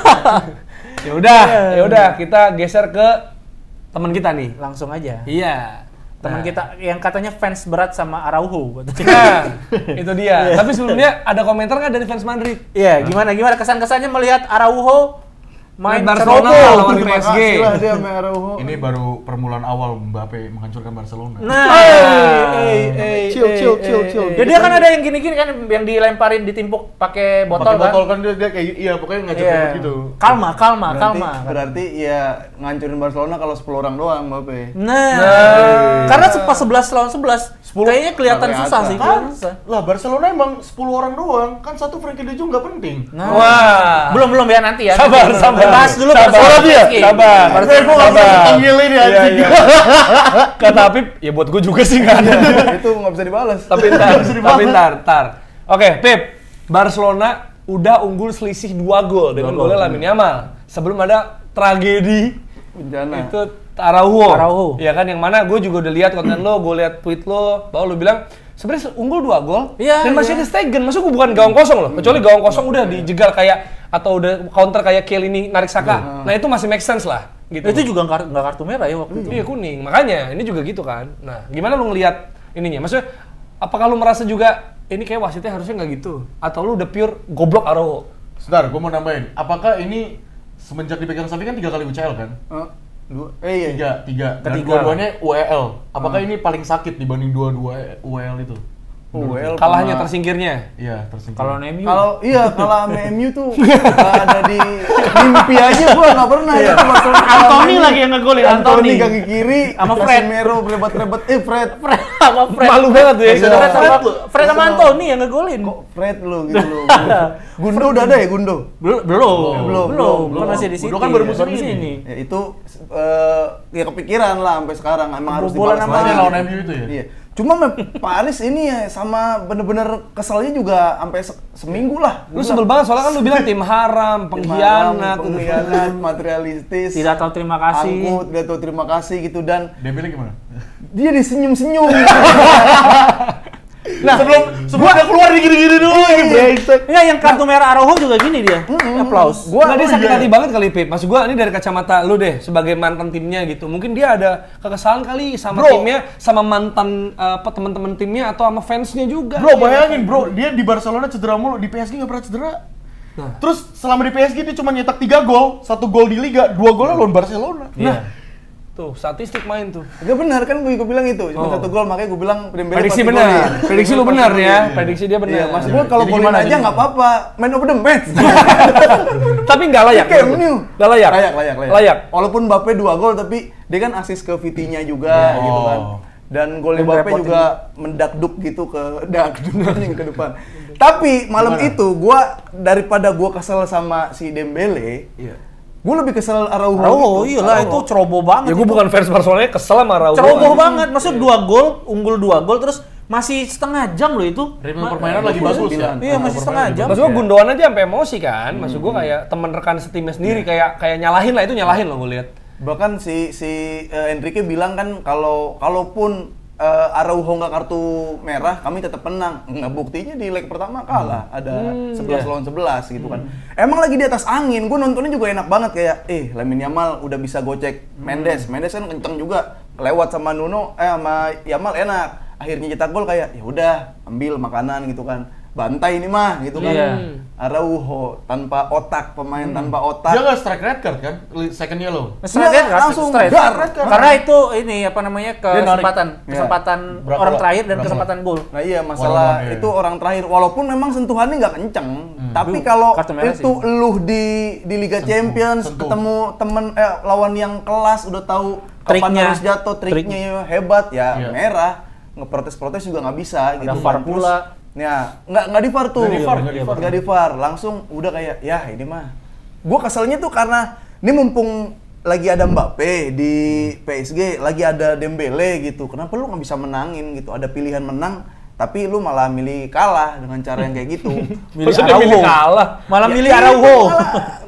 Ya udah kita geser ke teman kita nih. Langsung aja. Iya. Teman Nah. kita yang katanya fans berat sama Araujo. Nah, itu dia. Tapi sebelumnya ada komentar nggak dari fans Madrid? Iya, gimana kesan-kesannya melihat Araujo main Barcelona ceroboh. lawan Terima PSG. kasih lah dia sama Araujo. Ini baru permulaan awal Mbappe menghancurkan Barcelona. Nah, Chill. ya dia kan ada yang gini-gini kan yang dilemparin ditimpuk pakai botol Pakai kan. botol kan dia kayak iya pokoknya ngajak Iya. gitu. Kalma. Berarti ya ngancurin Barcelona kalau 10 orang doang Mbappe. Nah, karena pas 11 lawan 11, kayaknya kelihatan Kelihatan. susah sih. Kan, kelihatan susah. lah Barcelona emang 10 orang doang, kan satu Frankie de Jong nggak penting. Nah, Wah. belum ya nanti ya. Sabar, Nanti. sabar. Bahas dulu Sabar. Barcelona Dia, PSG. sabar. Barcelona Gue nggak bisa dipanggilin ya Iya, anjing. iya. Kata Apip, ya buat gue juga sih nggak ada. Itu nggak bisa dibalas. Tapi ntar. Oke, Pip. Barcelona udah unggul selisih 2 gol dengan golnya Lamine Yamal. Sebelum ada tragedi Bencana. itu Araujo. Araujo. Ya kan, yang mana gue juga udah lihat konten lo, gue lihat tweet lo, bahwa lo bilang sebenarnya unggul 2 gol Iya, dan masih iya. ada Stegen. Maksud gue bukan gawang kosong loh. Kecuali gawang kosong udah dijegal kayak atau udah counter kayak Chiellini narik Saka. Nah, itu masih make sense lah gitu. Itu juga nggak kartu merah ya waktu itu. Iya kuning, makanya ini juga gitu kan. Nah, gimana lu ngelihat ininya? Maksudnya, apakah lu merasa juga ini kayak wasitnya harusnya nggak gitu? Atau lu udah pure goblok Araujo? Sebentar, gue mau nambahin. Apakah ini semenjak dipegang Xavi kan 3 kali UCL kan? Iya. Tiga. Dan Ketiga. dua-duanya UEL. Apakah ini paling sakit dibanding dua-dua UEL itu? UEL Kalahnya sama- tersingkirnya. Iya, tersingkir. Kalau MU Kalau kalau sama MU tuh nggak ada di mimpi aja gua nggak pernah ya Barcelona. Anthony lagi yang ngegolin, Anthony Anthony. kaki kiri Sama Fred. Casemiro berebat-rebat Fred. sama Fred. Malu banget ya. Iya. Fred sama Anthony yang ngegolin. Kok Fred lu gitu lu. Gundo udah ada ya Gundo? Belum. Kan masih di sini. Gundo kan baru musim ini. Ya itu ya kepikiran lah sampai sekarang emang harus Bobolan dibalas namanya lagi. lawan MU itu ya? Iya. Cuma Paris ini ya sama bener-bener keselnya juga sampai seminggu lah. Lu sebel banget soalnya kan lu bilang tim haram, pengkhianat, pengkhianat, materialistis. Tidak tahu terima kasih. Angkut, tidak tahu terima kasih gitu dan Dembele gimana? dia disenyum-senyum. Nah, sebelum dia keluar di gini-gini dulu lagi brengsek. Enggak, yang kartu merah Araujo juga gini dia. Applause. Nah, dia sakit hati banget kali, Pip. Maksud gua ini dari kacamata lu deh sebagai mantan timnya gitu. Mungkin dia ada kekesalan kali sama timnya, sama mantan teman-teman timnya atau sama fansnya juga. Bro, bayangin bro, dia di Barcelona cedera mulu, di PSG nggak pernah cedera. Terus selama di PSG dia cuma nyetak 3 gol, 1 gol di Liga, 2 golnya lawan Barcelona. Iya. Tuh, statistik main tuh. Gak benar kan gue bilang itu, cuma 1 gol makanya gue bilang Dembele Prediksi pasti benar. golin. Prediksi lu benar ya. Prediksi dia benar. Iya, maksud gue kalau Jadi golin gimana aja ini? nggak apa-apa, man of the match. Tapi nggak layak. Kayak Menu. Nggak layak. Layak. Walaupun Mbappe 2 gol tapi dia kan assist ke Vitinha juga gitu kan. Dan gol Yang Mbappe ngerepotin. juga mendakduk gitu ke ke depan. Tapi malam itu gua daripada gua kesel sama si Dembele, gua lebih kesel Araujo. Araujo, gitu. iyalah itu ceroboh banget. Ya gue bukan fans Barcelona, kesel sama Araujo. ceroboh banget. Maksud 2 gol, unggul 2 gol terus masih setengah jam loh itu. Ritme permainan lagi bagus ya. Iya, masih setengah jam. Maksud gue Gundogan aja sampai emosi kan. Maksud gue kayak teman rekan setimnya sendiri kayak nyalahin lah, itu nyalahin loh gue lihat. Bahkan si Enrique bilang kan kalaupun Araujo nggak kartu merah, kami tetap menang. Nggak, buktinya di leg pertama kalah, ada 11 lawan 11 gitu kan. Emang lagi di atas angin, gue nontonnya juga enak banget kayak, Lamine Yamal udah bisa gocek Mendes kan kenceng juga, lewat sama Nuno, sama Yamal enak. Akhirnya cetak gol kayak, ya udah ambil makanan gitu kan. Bantai ini mah gitu kan. Iya. Araujo tanpa otak, pemain tanpa otak. Dia nggak strike red card kan? Second yellow. Straight kan? langsung Straight. gar. Karena itu ini apa namanya kesempatan Iya. Berapa orang lah? terakhir dan Berapa kesempatan gol. Nah iya masalah One-on-one, iya. itu orang terakhir walaupun memang sentuhannya nggak kenceng, tapi kalau kartu merah itu eluh di Liga Champions sentuh. ketemu temen lawan yang kelas udah tahu kapan Triknya. harus jatuh, triknya hebat ya Iya. merah, ngeprotes juga nggak bisa gitu. VAR Terus, pula. ya nggak di VAR tuh, Nggak di VAR, nggak di VAR, langsung udah kayak ya ini mah. Gue keselnya tuh karena ini mumpung lagi ada Mbappe di PSG, lagi ada Dembele gitu. Kenapa lu nggak bisa menangin gitu? Ada pilihan menang, tapi lu malah milih kalah dengan cara yang kayak gitu. Maksudnya milih kalah. Malah Ya, milih iya, Araujo.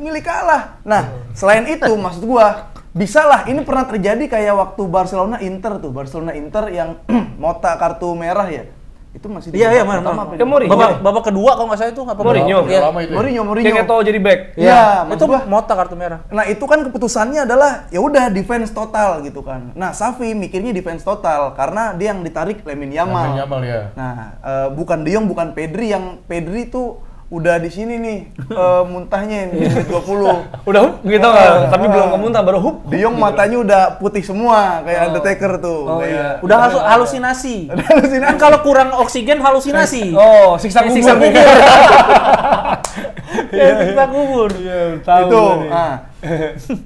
milih kalah. Nah, selain itu maksud gua, bisa lah ini pernah terjadi kayak waktu Barcelona Inter yang Mota kartu merah ya. Itu masih di Iya, babak mana. pertama apa Ya, di- Mourinho. Babak kedua kalau nggak salah itu apa? Mourinho. Iya. Lama itu. Ya? Mourinho. Kayak Eto'o jadi back. Iya, Iya, maksud itu gua, Mota kartu merah. nah itu kan keputusannya adalah ya udah defense total gitu kan. Nah, Xavi mikirnya defense total karena dia yang ditarik Lamine Yamal. Lamine Yamal, ya. Nah, bukan De Jong, bukan Pedri, yang Pedri tuh udah di sini nih muntahnya di menit 20. Udah hup gitu kan. Tapi belum kemuntah baru hup. De Jong matanya udah putih semua kayak Undertaker tuh. Oh, kayak iya. Udah halusinasi. halusinasi. Kan kalau kurang oksigen halusinasi. Oh, siksa kubur. Siksa nih. kubur. Ya, siksa kubur. Tahu itu. gua nih. Nah,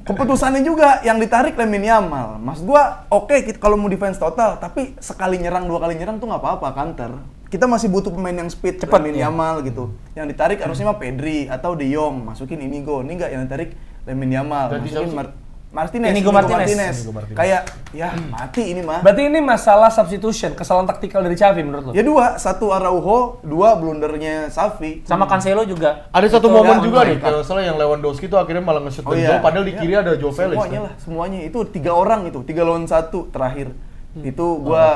keputusannya juga yang ditarik Lamine Yamal. Maksud gua, oke kalau mau defense total, tapi sekali nyerang, 2 kali nyerang tuh nggak apa-apa, counter. Kita masih butuh pemain yang speed, Cepat, Lamine ya. Yamal gitu. Yang ditarik harusnya mah Pedri atau De Jong, masukin Inigo. Ini nggak yang ditarik Lamine Yamal, Ganti masukin siapa Martinez. Inigo Martinez. Inigo Martinez. Kayak ya mati ini mah. Berarti ini masalah substitution, kesalahan taktikal dari Xavi menurut lo? Ya 2, 1 Araujo, 2 blundernya Xavi. Sama Cancelo juga. Ada satu Itu momen ya, juga oh nih, my God. kalau salah yang Lewandowski tuh akhirnya malah nge-shoot Oh dan iya. jauh, padahal di kiri ada Joe Felix. Semuanya kan. lah, semuanya. Itu 3 orang itu, 3 lawan 1 terakhir. Itu gua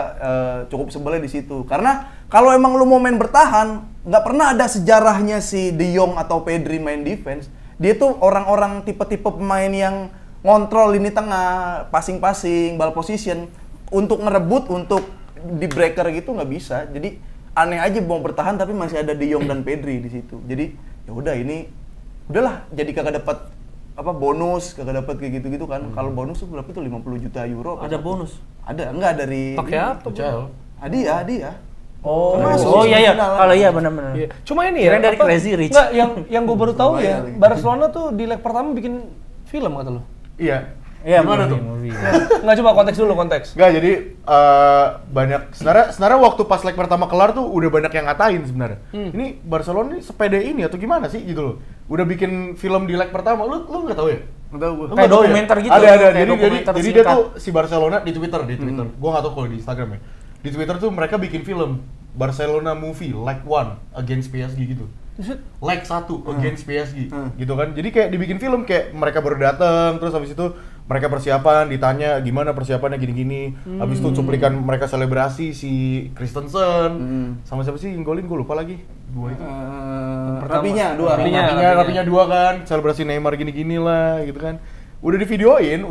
cukup sebelnya di situ. Karena kalau emang lu mau main bertahan, nggak pernah ada sejarahnya si De Jong atau Pedri main defense. Dia tuh orang-orang tipe-tipe pemain yang ngontrol lini tengah, passing-passing, ball position, untuk ngerebut, untuk di breaker gitu nggak bisa. Jadi aneh aja mau bertahan tapi masih ada De Jong dan Pedri di situ. Jadi ya udah ini udahlah, jadi kagak dapat bonus, kagak dapat kayak gitu-gitu kan. Kalau bonus tuh berapa tuh 50 juta euro. Ada bonus. Ada, enggak dari Pakai apa? Kecil. hadiah. Oh, Termasuk Oh iya iya. final. Kalau iya benar-benar. Iya. Cuma ini Kirain ya, dari Crazy Rich. Nggak, yang gue baru tahu ya, Bayar lagi. Barcelona tuh di leg pertama bikin film kata lo. Iya. Iya, Gimana tuh? Nggak, coba konteks dulu, konteks. Enggak, jadi banyak sebenarnya waktu pas leg pertama kelar tuh udah banyak yang ngatain sebenarnya. Ini Barcelona ini sepede ini atau gimana sih gitu loh. Udah bikin film di leg pertama. Lu nggak tahu ya? Nggak tahu gua. Lu Kayak nggak tahu ya? dokumenter gitu. Ada. Kayak Jadi dokumenter dia singkat. tuh si Barcelona di Twitter. Gua nggak tahu kalau di Instagram ya. Di Twitter tuh mereka bikin film Barcelona movie leg 1 against PSG gitu. Leg 1 against PSG gitu kan. Jadi kayak dibikin film kayak mereka baru datang, terus habis itu mereka persiapan, ditanya gimana persiapannya gini-gini. Habis itu cuplikan mereka selebrasi si Christensen sama siapa sih yang golin, gue lupa lagi. Dua itu. Rapinya 2. Rapinya 2 kan, selebrasi Neymar gini-gini lah gitu kan. Udah di videoin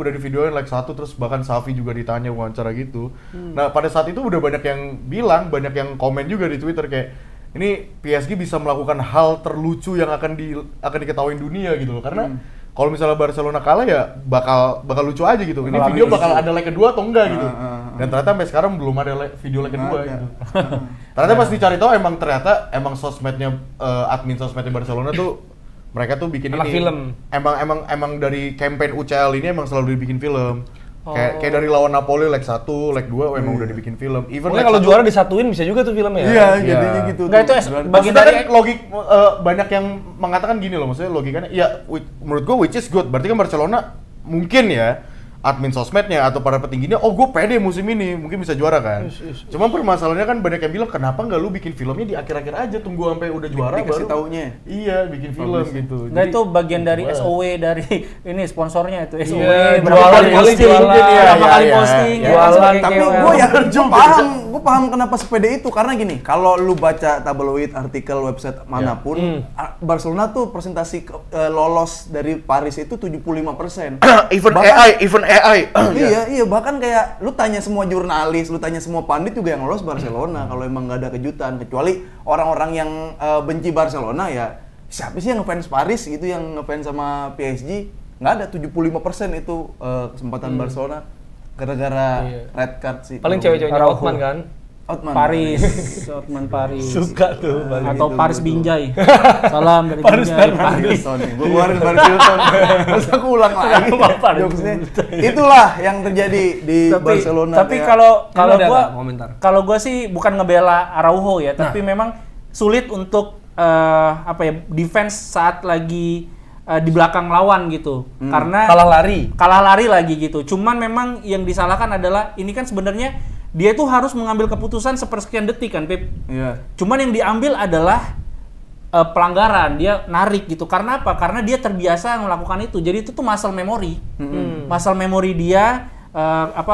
leg 1, terus bahkan Xavi juga ditanya wawancara gitu. Nah, pada saat itu udah banyak yang bilang, banyak yang komen juga di Twitter kayak ini PSG bisa melakukan hal terlucu yang akan diketahui dunia gitu loh. Karena kalau misalnya Barcelona kalah ya bakal lucu aja gitu. Ini video bakal ada leg kedua atau enggak gitu. Dan ternyata sampai sekarang belum ada video leg kedua gitu. Ternyata pas dicari tahu emang sosmednya admin sosmednya Barcelona tuh mereka tuh bikin anak ini. film. Emang dari campaign UCL ini emang selalu dibikin film. Kayak dari lawan Napoli leg 1, leg 2 emang udah dibikin film. Even Pokoknya kalau juara disatuin bisa juga tuh filmnya. Iya, jadinya gitu. Nggak, itu bagian dari banyak yang mengatakan gini loh, maksudnya logikanya ya menurut gue which is good. Berarti kan Barcelona mungkin ya admin sosmednya atau para petingginya, oh gue pede musim ini, mungkin bisa juara kan. Cuma permasalahannya kan banyak yang bilang, kenapa nggak lu bikin filmnya di akhir-akhir aja, tunggu sampai udah juara dikasih baru taunya. Iya, bikin film gitu. Nggak, itu bagian dari SOW dari ini sponsornya itu SOW. Iya, berapa jualan kali posting, berapa kali posting, ya, jualan. sebagai Tapi KOL. gue paham kenapa sepede itu, karena gini, kalau lu baca tabloid, artikel, website manapun, Barcelona tuh presentasi lolos dari Paris itu 75%. Even AI. Iya, bahkan kayak lu tanya semua jurnalis, lu tanya semua pandit juga yang lolos Barcelona kalau emang nggak ada kejutan, kecuali orang-orang yang benci Barcelona ya siapa sih yang ngefans Paris gitu, yang ngefans sama PSG, nggak ada 75% itu kesempatan Barcelona gara-gara red card sih. Paling cewek-ceweknya Othman kan. Othman. Paris, Othman Paris. Suka tuh. Atau Paris Binjai. Salam dari Paris Binjai. Hilton nih, gue keluarin Paris Hilton. Terus aku ulang lagi jokesnya. Itulah yang terjadi di Barcelona. Tapi kalau gua gua sih bukan ngebela Araujo ya, tapi memang sulit untuk defense saat lagi di belakang lawan gitu. Karena kalah lari lagi gitu. Cuman memang yang disalahkan adalah ini kan sebenarnya dia tuh harus mengambil keputusan sepersekian detik kan, Pip. Iya. Cuman yang diambil adalah pelanggaran, dia narik gitu. Karena apa? Karena dia terbiasa melakukan itu. Jadi itu tuh muscle memory. Muscle memory dia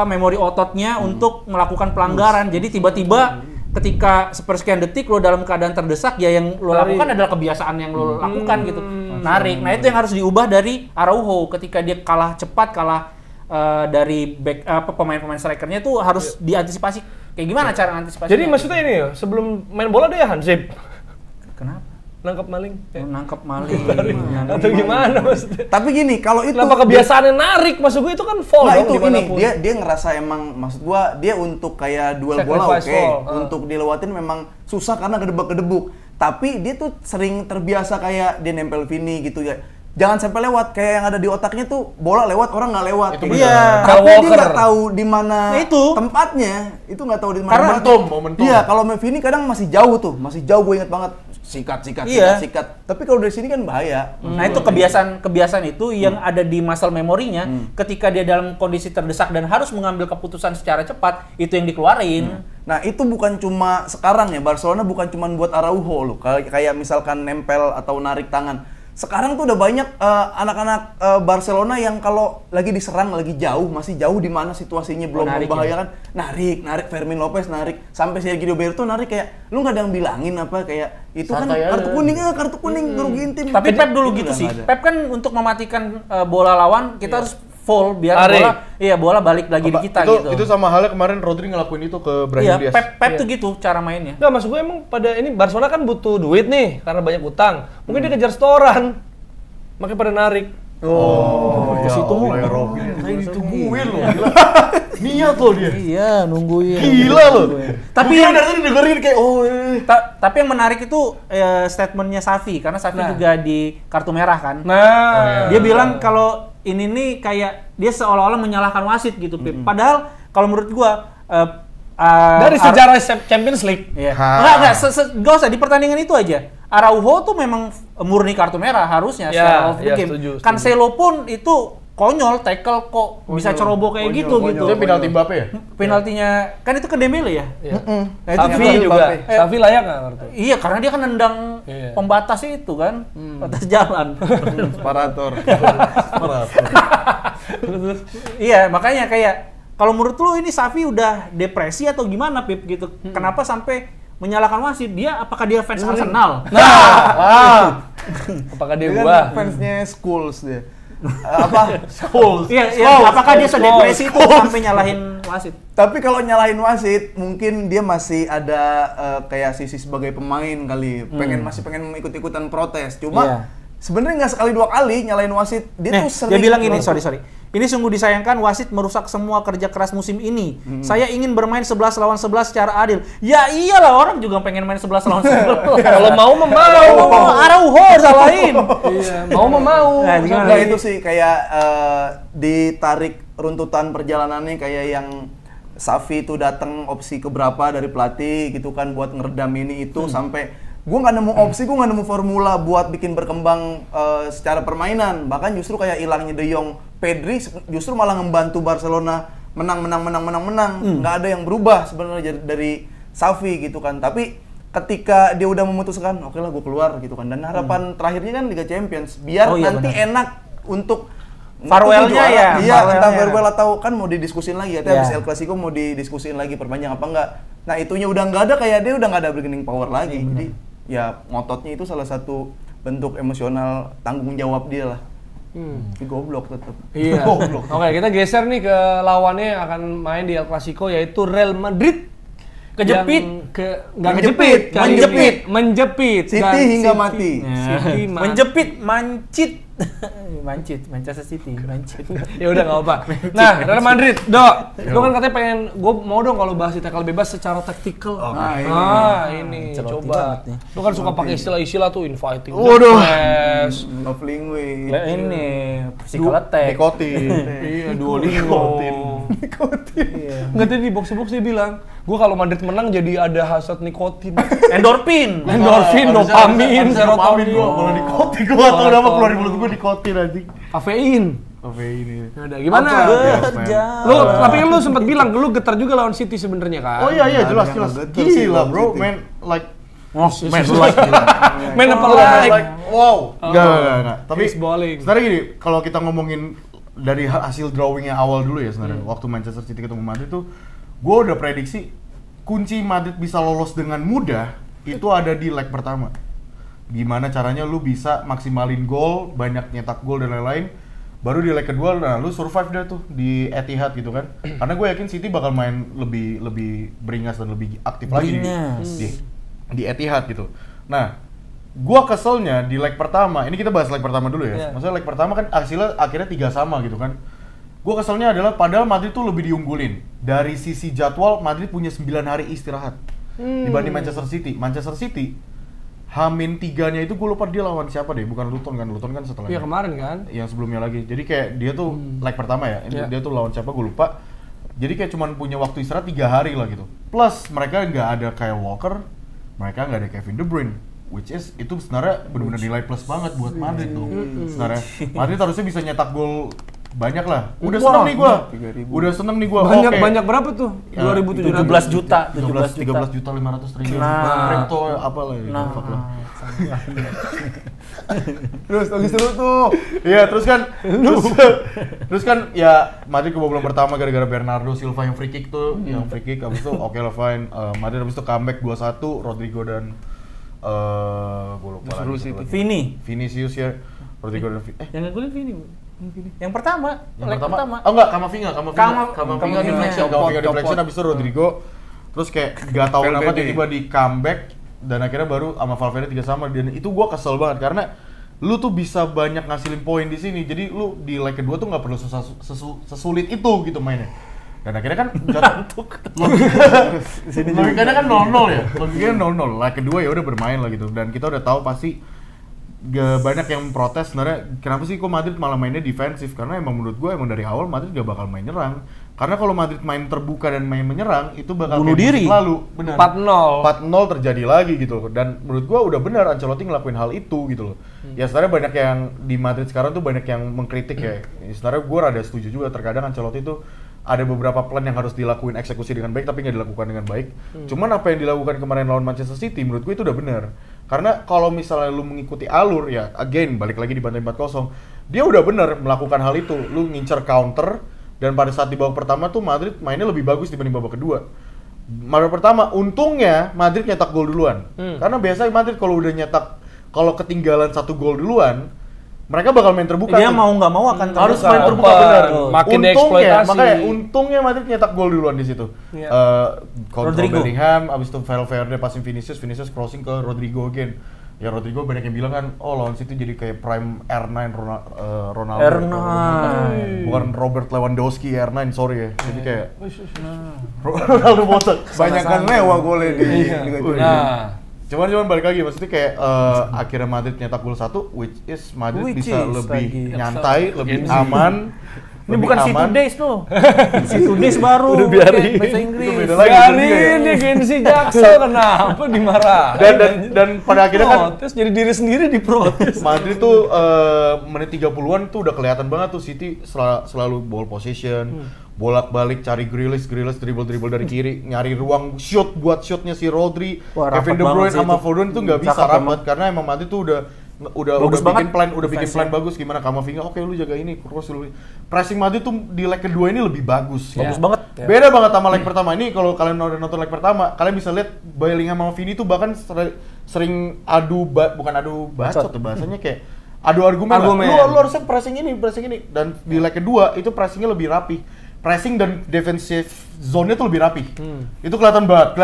memori ototnya untuk melakukan pelanggaran. Jadi tiba-tiba ketika sepersekian detik lo dalam keadaan terdesak, ya yang lo lakukan adalah kebiasaan yang lo lakukan gitu. Narik. Nah, itu yang harus diubah dari Araujo ketika dia kalah cepat, kalah dari pemain-pemain strikernya tuh harus diantisipasi. Kayak gimana cara antisipasi? Jadi maksudnya ini ya, sebelum main bola dia hansip. Kenapa? Nangkep maling. Nangkep maling. Atau gimana maksudnya? Tapi gini, kalau itu Kenapa kebiasaannya narik? Maksud gue itu kan foul nah, dong itu dimanapun. ini dia ngerasa emang, maksud gua dia untuk kayak duel bola Sacrifice untuk dilewatin memang susah karena kedebak-kedebuk. Tapi dia tuh sering terbiasa kayak dia nempel Vini gitu ya. Jangan sampai lewat, kayak yang ada di otaknya tuh bola lewat, orang nggak lewat. Itu iya. Tapi dia nggak tahu di mana tempatnya. Itu nggak tahu di mana. Karena momentum. Iya, kalau Vini kadang masih jauh tuh, gue inget banget. Sikat. Tapi kalau dari sini kan bahaya. Nah, itu kebiasaan itu yang ada di muscle memorinya. Ketika dia dalam kondisi terdesak dan harus mengambil keputusan secara cepat, itu yang dikeluarin. Nah, itu bukan cuma sekarang ya, Barcelona bukan cuma buat Araujo loh. Kayak misalkan nempel atau narik tangan. Sekarang tuh udah banyak anak-anak Barcelona yang kalau lagi diserang, lagi jauh, masih jauh di mana situasinya belum membahayakan, narik Fermin Lopez narik, sampai Sergio Roberto narik, kayak lu nggak ada yang bilangin apa, kayak itu santai kan kartu kuning ngerugiin tim. Tapi Pep dulu gitu sih. Pep kan untuk mematikan bola lawan kita harus full biar bola balik lagi di kita gitu. Itu sama halnya kemarin Rodri ngelakuin itu ke Brahim Diaz. Pep tuh gitu cara mainnya. Nggak, maksud gue emang pada ini Barcelona kan butuh duit nih karena banyak utang. Mungkin dia kejar setoran, makanya pada narik. Ke situ mau. Kayak ditungguin loh. Niat loh dia. Iya, nungguin. Gila loh. Tapi yang dari tadi dengerin kayak tapi yang menarik itu statementnya Xavi, karena Xavi juga di kartu merah kan. Dia bilang kalau ini nih kayak dia seolah-olah menyalahkan wasit gitu, Pip. Padahal kalau menurut gua dari sejarah Champions League. Iya. Enggak usah di pertandingan itu aja. Araujo tuh memang murni kartu merah harusnya secara off the game. Cancelo pun itu konyol, tackle kok bisa ceroboh kayak gitu. Itu penalti Mbappe ya? Penaltinya kan itu ke Dembele ya? Nah, itu juga. Xavi layak nggak kartu? Iya, karena dia kan nendang pembatas itu kan, batas jalan. Separator. Iya, makanya kayak kalau menurut lu ini Xavi udah depresi atau gimana, Pip gitu? Kenapa sampai menyalahkan wasit? Apakah dia fans Arsenal? Apakah dia kan fansnya Schools dia? Schools. Iya, apakah dia sedepresi itu sampai nyalahin wasit? Tapi kalau nyalahin wasit, mungkin dia masih ada kayak sisi sebagai pemain kali, masih pengen ikut-ikutan protes. Cuma sebenarnya nggak sekali 2 kali nyalain wasit. Dia tuh sering. Dia bilang ini, sorry. Ini sungguh disayangkan wasit merusak semua kerja keras musim ini. Saya ingin bermain 11 lawan 11 secara adil. Ya iyalah, orang juga pengen main 11 lawan 11. Kalau mau memau. Araujo salahin. Iya, mau. Nah, itu sih kayak ditarik runtutan perjalanannya kayak yang Xavi itu datang opsi keberapa dari pelatih gitu kan buat ngeredam ini itu sampai gue nggak nemu opsi, gue nggak nemu formula buat bikin berkembang secara permainan. Bahkan justru kayak hilangnya De Jong, Pedri justru malah membantu Barcelona menang. Nggak ada yang berubah sebenarnya dari Xavi gitu kan. Tapi ketika dia udah memutuskan, oke lah gue keluar gitu kan. Dan harapan terakhirnya kan Liga Champions, biar nanti enak untuk farewell-nya ya. Iya, entah farewell atau kan mau didiskusin lagi ya. Habis El Clasico mau didiskusin lagi perpanjang apa enggak. Nah, itunya udah nggak ada, kayak dia udah nggak ada bargaining power lagi. Jadi ya ngototnya itu salah satu bentuk emosional tanggung jawab dia lah. Tapi goblok tetap. Iya. Oke, kita geser nih ke lawannya yang akan main di El Clasico yaitu Real Madrid. Kejepit. Menjepit. City hingga mati. City Menjepit, mancit. Manchester City, mancit. Ya udah nggak apa. Nah, Real Madrid, Dok. Lu kan katanya pengen, gue mau dong kalau bahas di tackle bebas secara taktikal. Ini coba. Lu kan suka pakai istilah-istilah tuh infighting. Waduh. Leveling way. Ini physical attack. Nikotin. Iya, Duolingo. Nikotin. Nggak, tadi di box-box dia bilang, gue kalau Madrid menang jadi ada hasrat nikotin. Endorfin, dopamin, serotonin. Kalau nikotin, gue gak tau kenapa keluar di mulut gue nikotin anjing. Kafein. Ini. Udah, gimana? Lu, tapi kan lu sempat bilang lu getar juga lawan City sebenarnya kan? Oh iya jelas. Gila bro, man like main apa like? Wow. Enggak. Tapi Baseball-ing. sebenarnya gini, kalau kita ngomongin dari hasil drawing yang awal dulu ya sebenarnya, waktu Manchester City ketemu Madrid tuh, gue udah prediksi kunci Madrid bisa lolos dengan mudah itu ada di leg pertama. Gimana caranya lu bisa maksimalin gol, banyak nyetak gol dan lain-lain. Baru di leg kedua, nah lu survive dah tuh di Etihad gitu kan. Karena gue yakin City bakal main lebih beringas dan lebih aktif lagi di Etihad gitu. Nah, gua keselnya di leg pertama, ini kita bahas leg pertama dulu ya. Maksudnya leg pertama kan hasilnya akhirnya 3-3 gitu kan. Gua keselnya adalah padahal Madrid tuh lebih diunggulin. Dari sisi jadwal, Madrid punya 9 hari istirahat dibanding Manchester City. Manchester City H-3-nya itu gue lupa dia lawan siapa deh, bukan Luton kan setelahnya. Iya kemarin kan? Yang sebelumnya lagi. Jadi kayak dia tuh leg pertama ya, dia tuh lawan siapa gue lupa. Jadi kayak cuman punya waktu istirahat 3 hari lah gitu. Plus mereka nggak ada kayak Walker, mereka nggak ada Kevin De Bruyne, which is itu sebenarnya benar-benar nilai plus banget buat Madrid tuh. Sebenarnya Madrid harusnya bisa nyetak gol banyak lah. Udah seneng nih gua. Banyak berapa tuh? 17 juta. 13 juta 500 triliun. Crypto apalah ya. Terus lagi seru tuh. Iya, terus kan ya Madrid kebobolan pertama gara-gara Bernardo Silva yang free kick tuh, habis itu oke lah fine. Madrid habis itu comeback 2-1, Rodrigo dan gue lupa lagi. Vinicius ya. Rodrigo dan yang ngegolin Vini. Yang pertama. Oh enggak, Camavinga deflection habis itu Rodrigo. Terus kayak gak tau kenapa tiba-tiba di comeback dan akhirnya baru sama Valverde 3-3 dan itu gua kesel banget karena lu tuh bisa banyak ngasilin poin di sini. Jadi lu di leg kedua tuh nggak perlu sesulit itu gitu mainnya. Dan akhirnya kan logikanya kan 0-0 ya. Logikanya 0-0. Leg kedua ya udah bermain lah gitu. Dan kita udah tahu pasti banyak yang protes sebenarnya kenapa sih kok Madrid malah mainnya defensif, karena emang menurut gue emang dari awal Madrid gak bakal main nyerang, karena kalau Madrid main terbuka dan main menyerang itu bakal bunuh diri lalu benar 4-0 terjadi lagi gitu loh. Dan menurut gue udah benar Ancelotti ngelakuin hal itu gitu loh. Ya sebenarnya banyak yang di Madrid sekarang tuh banyak yang mengkritik ya sebenarnya gue rada setuju juga, terkadang Ancelotti tuh ada beberapa plan yang harus dilakuin eksekusi dengan baik tapi nggak dilakukan dengan baik. Cuman apa yang dilakukan kemarin lawan Manchester City menurut gue itu udah benar. Karena kalau misalnya lu mengikuti alur ya again balik lagi di bantai 4-0, dia udah benar melakukan hal itu. Lu ngincer counter dan pada saat di babak pertama tuh Madrid mainnya lebih bagus dibanding babak kedua. Babak pertama untungnya Madrid nyetak gol duluan. Karena biasanya Madrid kalau ketinggalan 1 gol duluan mereka bakal main terbuka. Dia mau nggak mau akan harus main terbuka benar. Makin dieksploitasi. Makanya untungnya Madrid nyetak gol duluan di situ. Kontrol Bellingham, abis itu Valverde passing Vinicius crossing ke Rodrigo again. Ya Rodrigo banyak yang bilang kan, oh lawan City jadi kayak prime R9 Ronaldo. R9. Bukan Robert Lewandowski R9, sorry ya. Jadi kayak Ronaldo botak. Banyakan lewat golnya di Liga Champions. Nah, Cuman balik lagi, maksudnya kayak akhirnya Madrid nyetak gol 1, which is Madrid Which bisa is lebih lagi. nyantai, lebih aman. Ini lebih bukan aman. C2Days tuh. C2Days baru. Udah biarin. Bahasa Inggris. Itu beda lagi. biarin dia gengsi Jaksel, kenapa dimarah? Dan pada akhirnya kan protes, jadi diri sendiri diprotes. Madrid tuh menit 30-an tuh udah kelihatan banget tuh City selalu ball possession, bolak-balik cari Grealish dribble dari kiri, nyari ruang shoot buat shootnya si Rodri, Wah, rapat Kevin De Bruyne banget sih sama itu. Foden tuh nggak bisa Cakep rapat karena emang Madrid tuh udah Bagus bikin banget plan defense-nya. bagus gimana Camavinga, oke lu jaga ini, cross lu. Pressing Madrid tuh di leg kedua ini lebih bagus. Bagus banget. Beda banget sama leg pertama ini. Kalau kalian udah nonton leg pertama, kalian bisa lihat Bellingham sama Vini tuh bahkan sering bukan adu bacot tuh bahasanya, kayak adu argumen. Lu harusnya pressing ini. Dan di leg kedua itu pressingnya lebih rapi. Pressing dan defensive zone-nya tuh lebih rapi. Itu kelihatan banget.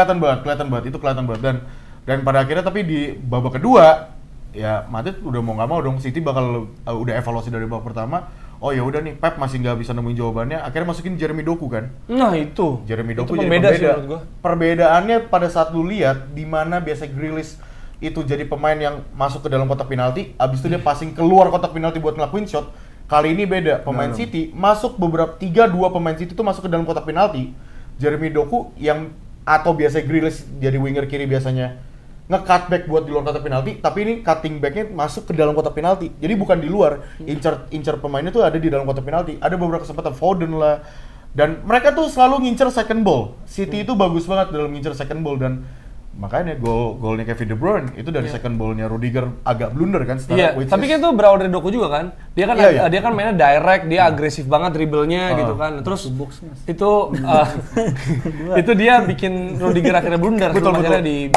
Dan pada akhirnya tapi di babak kedua ya Madrid udah mau nggak mau dong, City bakal udah evaluasi dari babak pertama. Oh ya udah nih, Pep masih nggak bisa nemuin jawabannya. Akhirnya masukin Jeremy Doku kan. Nah itu. Jeremy Doku itu jadi pembeda sih pembeda. menurut gua. Perbedaannya pada saat lu lihat di mana biasa Grealish itu jadi pemain yang masuk ke dalam kotak penalti, abis itu dia passing keluar kotak penalti buat ngelakuin shot. Kali ini beda, pemain City masuk beberapa 3-2 pemain City itu masuk ke dalam kotak penalti. Jeremy Doku yang atau biasa Grealish jadi winger kiri biasanya nge-cut back buat di luar kotak penalti, tapi ini cutting back-nya masuk ke dalam kotak penalti. Jadi bukan di luar, incer pemainnya tuh ada di dalam kotak penalti. Ada beberapa kesempatan Foden lah. Dan mereka tuh selalu ngincer second ball. City itu bagus banget dalam ngincer second ball, dan makanya golnya Kevin De Bruyne itu dari second ballnya Rudiger agak blunder kan Iya, tapi kan itu berawal dari Doku juga kan. Dia kan Iya. dia kan mainnya direct, dia agresif banget dribblenya gitu kan. Terus itu dia bikin Rudiger akhirnya blunder. betul.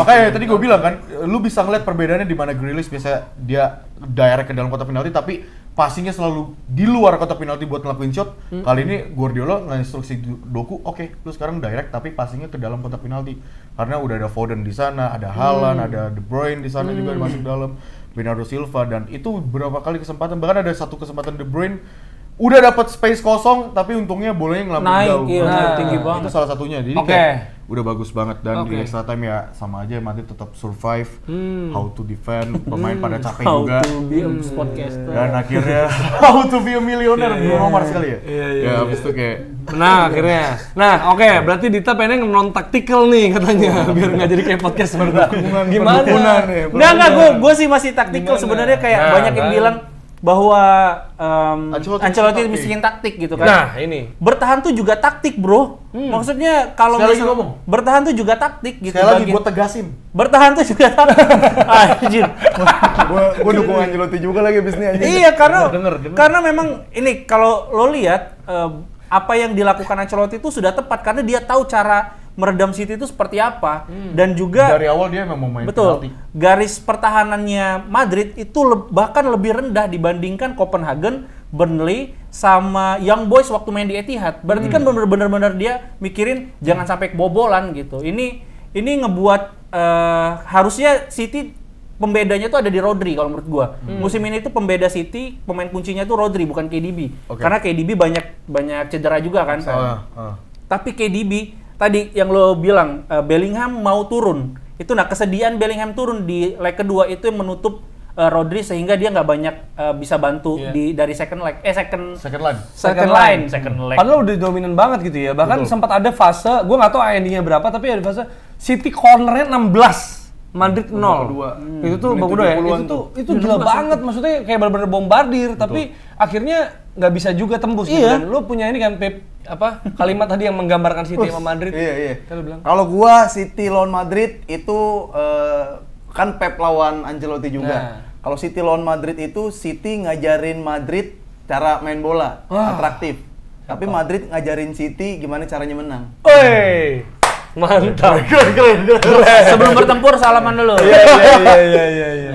Makanya tadi gue bilang kan, lu bisa ngeliat perbedaannya di mana Grealish biasa dia direct ke dalam kotak penalti, tapi passingnya selalu di luar kotak penalti buat ngelakuin shot. Kali ini Guardiola nginstruksi Doku, oke, lu sekarang direct tapi passingnya ke dalam kotak penalti. Karena udah ada Foden di sana, ada Haaland, ada De Bruyne di sana juga masuk dalam, Bernardo Silva, dan itu berapa kali kesempatan, bahkan ada satu kesempatan De Bruyne udah dapat space kosong tapi untungnya bolanya ngelambung Naik, jauh. iya, naik tinggi banget. Itu salah satunya. Jadi kayak udah bagus banget, dan di extra time ya sama aja Madrid tetap survive, how to defend, pemain pada capek juga. How to be a sportcaster. Dan akhirnya how to be a millionaire, Bruno Mars sekali ya. Ya habis itu kayak Nah akhirnya. Nah oke, berarti Dita pengen non taktikal nih katanya, biar nggak jadi kayak podcast sebenarnya. Gimana? Enggak, gue sih masih taktikal sebenarnya, kayak banyak yang bilang bahwa Ancelotti miskin taktik gitu kan. Nah ini bertahan tuh juga taktik bro. Maksudnya kalau Sekali lagi misal ngomong. bertahan tuh juga taktik gitu. sekali lagi gue tegasin. Bertahan tuh juga taktik. Anjir. Gua dukung Ancelotti juga lagi abis ini anjing. Iya karena Denger. karena memang ini kalau lo lihat apa yang dilakukan Ancelotti itu sudah tepat, karena dia tahu cara meredam City itu seperti apa, dan juga Dari awal dia memang main betul, penalti. garis pertahanannya Madrid itu bahkan lebih rendah dibandingkan Copenhagen, Burnley, sama Young Boys waktu main di Etihad. Berarti kan bener-bener dia mikirin jangan sampai kebobolan gitu. Ini ngebuat harusnya City pembedanya tuh ada di Rodri kalau menurut gua. Musim ini tuh pembeda City, pemain kuncinya tuh Rodri bukan KDB. Oke. Karena KDB banyak cedera juga kan. Tapi KDB tadi yang lo bilang Bellingham mau turun. Itu kesediaan Bellingham turun di leg kedua itu yang menutup Rodri sehingga dia nggak banyak bisa bantu dari second leg. Second line. Padahal udah dominan banget gitu ya. Bahkan sempat ada fase, gue nggak tahu endingnya berapa, tapi ada fase City cornernya 16, Madrid 0. Itu tuh babak kedua ya. Itu gila banget, maksudnya kayak bener-bener bombardir, tapi akhirnya nggak bisa juga tembus gitu. Dan lu punya ini kan Pep, kalimat tadi yang menggambarkan City sama Madrid. Iya. Kan lu bilang. Kalau gua City lawan Madrid itu kan Pep lawan Ancelotti juga. Nah. Kalau City lawan Madrid itu City ngajarin Madrid cara main bola atraktif. Tapi Madrid ngajarin City gimana caranya menang. Oi, mantap. Sebelum bertempur salaman dulu. Iya.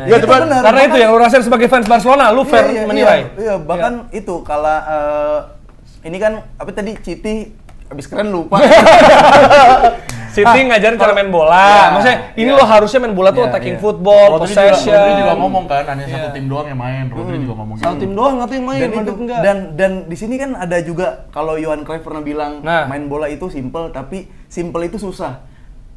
Ya, itu benar. Karena itu yang lu rasain sebagai fans Barcelona, lu fair menilai. Iya, bahkan itu kalau ini kan apa tadi City habis keren lupa. City ngajarin cara main bola. Ya, Maksudnya ini ya. lo harusnya main bola tuh Ya, attacking ya. football, possession. Rodri juga ngomong kan, hanya satu Iya. tim doang yang main. Rodri juga ngomong Satu tim doang atau yang main, dan Madrid itu enggak. dan di sini kan ada juga kalau Johan Cruyff pernah bilang Nah. main bola itu simple tapi simple itu susah.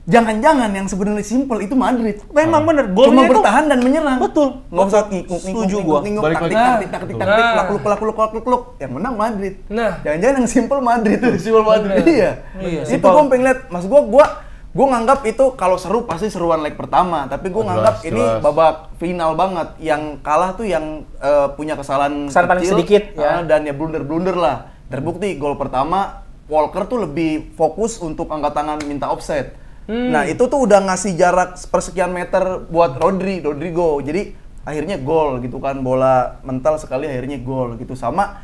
Jangan-jangan yang sebenarnya simple itu Madrid. Memang bener, Cuma golnya itu bertahan dan menyerang. Betul. Nggak usah Setuju gua. Balik taktik, lagi. taktik, Nah. lakluk. Yang menang Madrid. Nah. Jangan-jangan yang simple Madrid. Simple Madrid. Iya. Iya, Itu simple. gue pengen lihat. Mas gue nganggap itu kalau seru pasti seruan leg pertama. Tapi gue Oh, nganggap jelas, ini jelas. babak final banget. Yang kalah tuh yang punya kesalahan Kesalahan paling kecil, sedikit, ya. dan ya blunder lah. Terbukti gol pertama Walker tuh lebih fokus untuk angkat tangan minta offset. Nah itu tuh udah ngasih jarak persekian meter buat Rodrigo. Jadi akhirnya gol gitu kan, bola mental sekali akhirnya gol gitu. Sama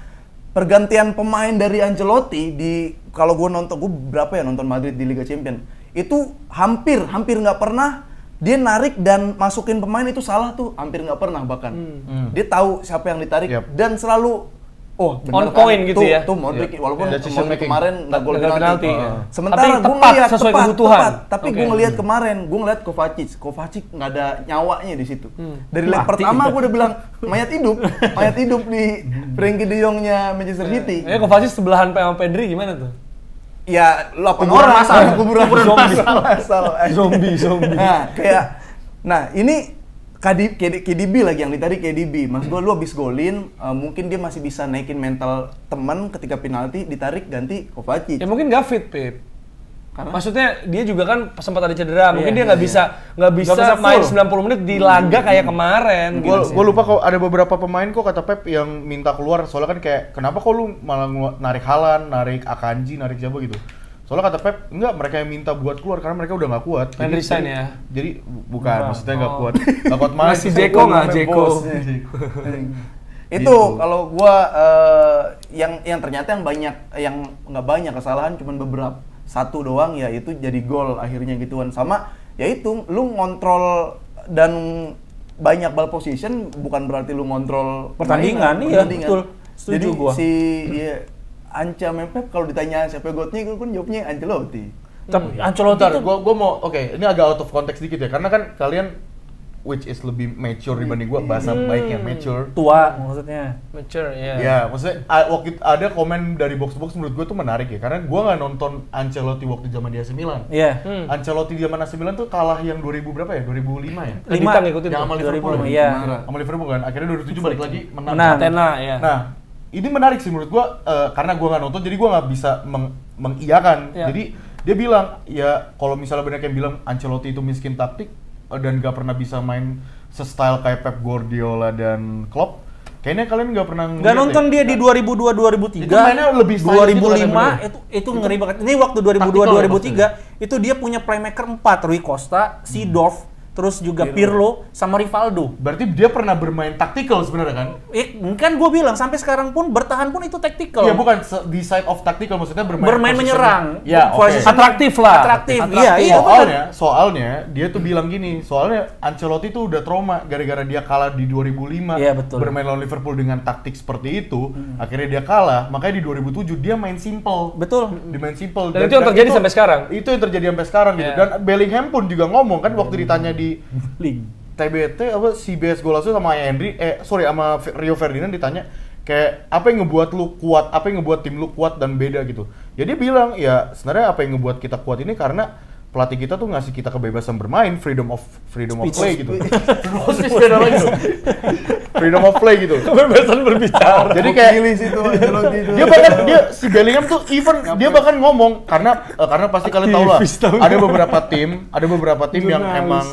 pergantian pemain dari Ancelotti di kalau gue berapa ya nonton Madrid di Liga Champions itu hampir nggak pernah dia narik dan masukin pemain itu salah tuh, hampir nggak pernah bahkan. Dia tahu siapa yang ditarik Yap. dan selalu On bener point gitu tuh, ya. Tuh Modric walaupun Decision making. kemarin nggak gol Gagal penalti. penalti, ya. Sementara Tapi gue tepat, ngeliat sesuai kebutuhan. Tapi Oke. gue ngeliat kemarin, gue ngeliat Kovacic nggak ada nyawanya di situ. Dari leg Mati. pertama gue udah bilang mayat hidup di Frenkie de Jong-nya Manchester City. Kovacic sebelahan sama Pedri gimana tuh? Ya 8 Kuburan orang masal. kuburan Zombie. masal. Zombie. Nah ini KDB lagi yang ditarik KDB. Mas gue lu abis golin, mungkin dia masih bisa naikin mental teman ketika penalti ditarik ganti Kovacic. Ya mungkin nggak fit, Pip. Karena Maksudnya dia juga kan sempat ada cedera, mungkin Iya, dia nggak bisa bisa main full. 90 menit di laga kayak kemarin. Gue lupa kok ada beberapa pemain kok kata Pep yang minta keluar, soalnya kan kayak kenapa kok lu malah narik Haaland, narik Akanji, narik siapa gitu. Soalnya kata Pep, enggak, mereka yang minta buat keluar karena mereka udah nggak kuat. Main resign ya? Jadi bukan, maksudnya nggak Oh. kuat. Nggak kuat main. Masih Dzeko nggak, Dzeko? itu Gitu. kalau gua yang ternyata yang nggak banyak kesalahan cuman beberapa satu doang ya itu jadi gol akhirnya gituan. Sama ya itu lu ngontrol dan banyak ball position bukan berarti lu ngontrol Pertandingan, iya, betul. Setuju Jadi gua. Anca Mepep kalau ditanya siapa gotnya gue kan jawabnya Ancelotti. Tapi Ancelotti Bentar, itu gue mau, oke, ini agak out of context dikit ya, karena kan kalian which is lebih mature dibanding gue, bahasa baiknya mature. tua maksudnya. Mature, ya. Ya, maksudnya waktu itu ada komen dari box-box menurut gue tuh menarik ya, karena gue nggak nonton Ancelotti waktu zaman di AC Milan. Iya. Ancelotti di zaman AC Milan tuh kalah yang 2000 berapa ya? 2005 ya? Dita ngikutin Yang tuh. sama Liverpool. 2005, iya. Sama Liverpool kan. Akhirnya 2007 balik lagi menang. Menang. Athena, ya. Nah, ini menarik sih menurut gua karena gua nggak nonton jadi gua nggak bisa mengiyakan. Ya. Jadi dia bilang ya kalau misalnya banyak yang bilang Ancelotti itu miskin taktik dan nggak pernah bisa main se-style kayak Pep Guardiola dan Klopp. Kayaknya kalian nggak pernah Nggak ngeliat nonton deh. dia di 2002 2003. Itu mainnya lebih stylish gitu 2005 katanya, itu ngeri banget. Ini waktu 2002 2003 itu dia punya playmaker 4, Rui Costa, Seedorf, terus juga Pirlo sama Rivaldo. Berarti dia pernah bermain tactical sebenarnya kan? Kan gue bilang sampai sekarang pun bertahan pun itu tactical. Iya bukan di side of tactical maksudnya bermain Bermain menyerang. Ya, oke. Posisi- Atraktif lah. Atraktif. Iya, Soalnya dia tuh bilang gini, soalnya Ancelotti tuh udah trauma gara-gara dia kalah di 2005 Iya, betul. bermain lawan Liverpool dengan taktik seperti itu, akhirnya dia kalah, makanya di 2007 dia main simple. Betul. Dia main simple. Dan itu yang terjadi sampai sekarang. Itu yang terjadi sampai sekarang gitu. Iya. Dan Bellingham pun juga ngomong kan waktu ditanya di Link. TBT apa CBS Golasso sama sama Rio Ferdinand ditanya kayak apa yang ngebuat lu kuat, apa yang ngebuat tim lu kuat dan beda gitu. Jadi dia bilang ya sebenarnya apa yang ngebuat kita kuat ini karena pelatih kita tuh ngasih kita kebebasan bermain, freedom of play gitu. Freedom of play gitu. Kebebasan berbicara. Jadi kayak Pilih situ Ancelotti itu. dia si Bellingham tuh dia bahkan ngomong karena pasti kalian tahu lah ada beberapa tim yang emang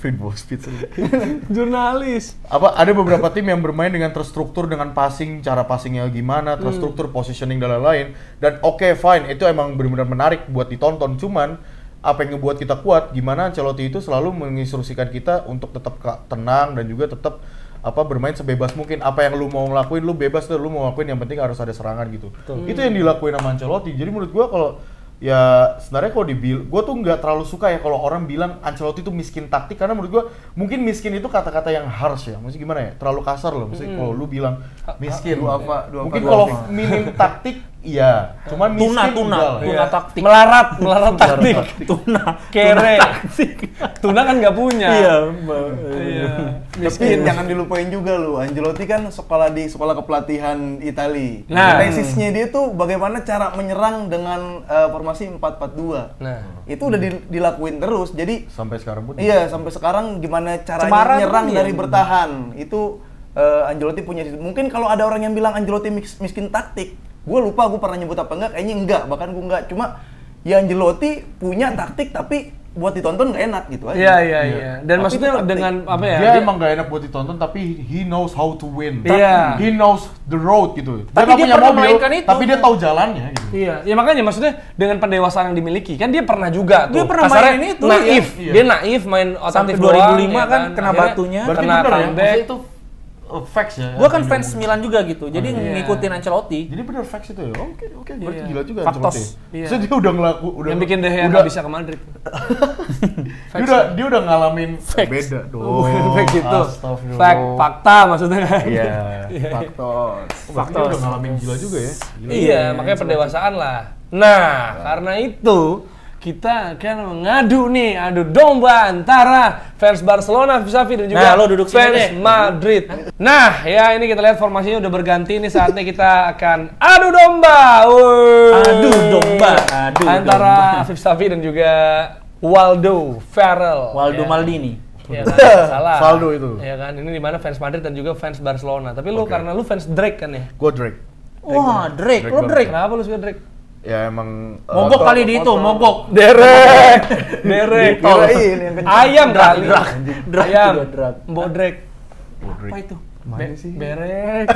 Feedbox Pizza. Jurnalis. Ada beberapa tim yang bermain dengan terstruktur dengan cara passingnya gimana, terstruktur positioning dan lain-lain. Dan oke, fine, itu emang benar-benar menarik buat ditonton. Cuman apa yang ngebuat kita kuat, gimana Ancelotti itu selalu menginstruksikan kita untuk tetap tenang dan juga tetap bermain sebebas mungkin. Apa yang lu mau ngelakuin, lu bebas deh, lu mau ngelakuin, yang penting harus ada serangan gitu. Itu yang dilakuin sama Ancelotti. Jadi menurut gua kalau ya sebenarnya kalau gue tuh nggak terlalu suka ya kalau orang bilang Ancelotti itu miskin taktik, karena menurut gue mungkin miskin itu kata-kata yang harsh ya, maksudnya gimana ya, terlalu kasar loh, maksudnya kalau lu bilang miskin, mungkin kalau minim taktik Iya, cuman miskin enggak lah. Tuna taktik. Melarat taktik. Tuna Kere. Tuna kan nggak punya. Iya. Tapi jangan dilupain juga lu, Ancelotti kan sekolah di sekolah kepelatihan Itali. Nah. Tesisnya dia tuh bagaimana cara menyerang dengan formasi 4-4-2. Nah. Itu udah dilakuin terus. Jadi Sampai sekarang pun. iya, sampai sekarang gimana caranya Cemara menyerang tuh dari iya. bertahan. Itu Ancelotti punya. Mungkin kalau ada orang yang bilang Ancelotti miskin taktik, gue lupa gue pernah nyebut apa enggak, kayaknya enggak, bahkan gue enggak. Cuma ya Ancelotti punya taktik tapi buat ditonton nggak enak gitu aja. Iya. Dan Tapi maksudnya itu taktik. dengan apa ya? Dia emang gak enak buat ditonton, tapi he knows how to win. Iya. He knows the road gitu. Tapi nggak dia punya pernah mobil, memainkan itu. tapi dia tahu jalannya gitu. Iya, ya makanya maksudnya dengan pendewasaan yang dimiliki kan dia pernah juga tuh. Dia pernah Kasarnya mainin itu, naif. iya. Dia naif main Sampai otentik doang, 2005 ya kan kena Akhirnya batunya. Berarti kena bener ya, comeback. maksudnya itu facts ya. Gua kan yang fans diomongin. Milan juga gitu. Jadi iya. ngikutin Ancelotti. Jadi bener facts itu ya? Oke, berarti Iya. gila juga Faktos. Ancelotti. Iya. Maksudnya dia udah udah Yang bikin De Gea udah, nggak bisa ke Madrid. dia udah ngalamin beda dong. Fact itu. Astagfirullah. Fact, fakta maksudnya. Iya. Faktor. Berarti dia udah ngalamin gila juga ya. Gila. Iya, makanya pendewasaan lah. Nah, karena itu kita akan mengadu nih, adu domba antara fans Barcelona Xavi dan juga Nah, lo duduk sini fans deh. Madrid. Nah, ya ini kita lihat formasinya udah berganti nih, saatnya kita akan adu domba. Wuih. Adu domba, adu antara Afif Xavi dan juga Waldo Farrell. Waldo Ya. Maldini. Ya kan, salah. Valdo itu. Ya kan, ini dimana fans Madrid dan juga fans Barcelona. Tapi lu karena lu fans Drake kan ya? Gue Drake. Wah, Drake. Lo Drake Drake. Kenapa lu suka Drake? Ya emang Mogok kali di itu, mogok. Derek. Kirain yang kenceng. Ayam kali. Drake Ayam. juga Drake. Mbok Drake. Apa itu? Mana sih? Berek.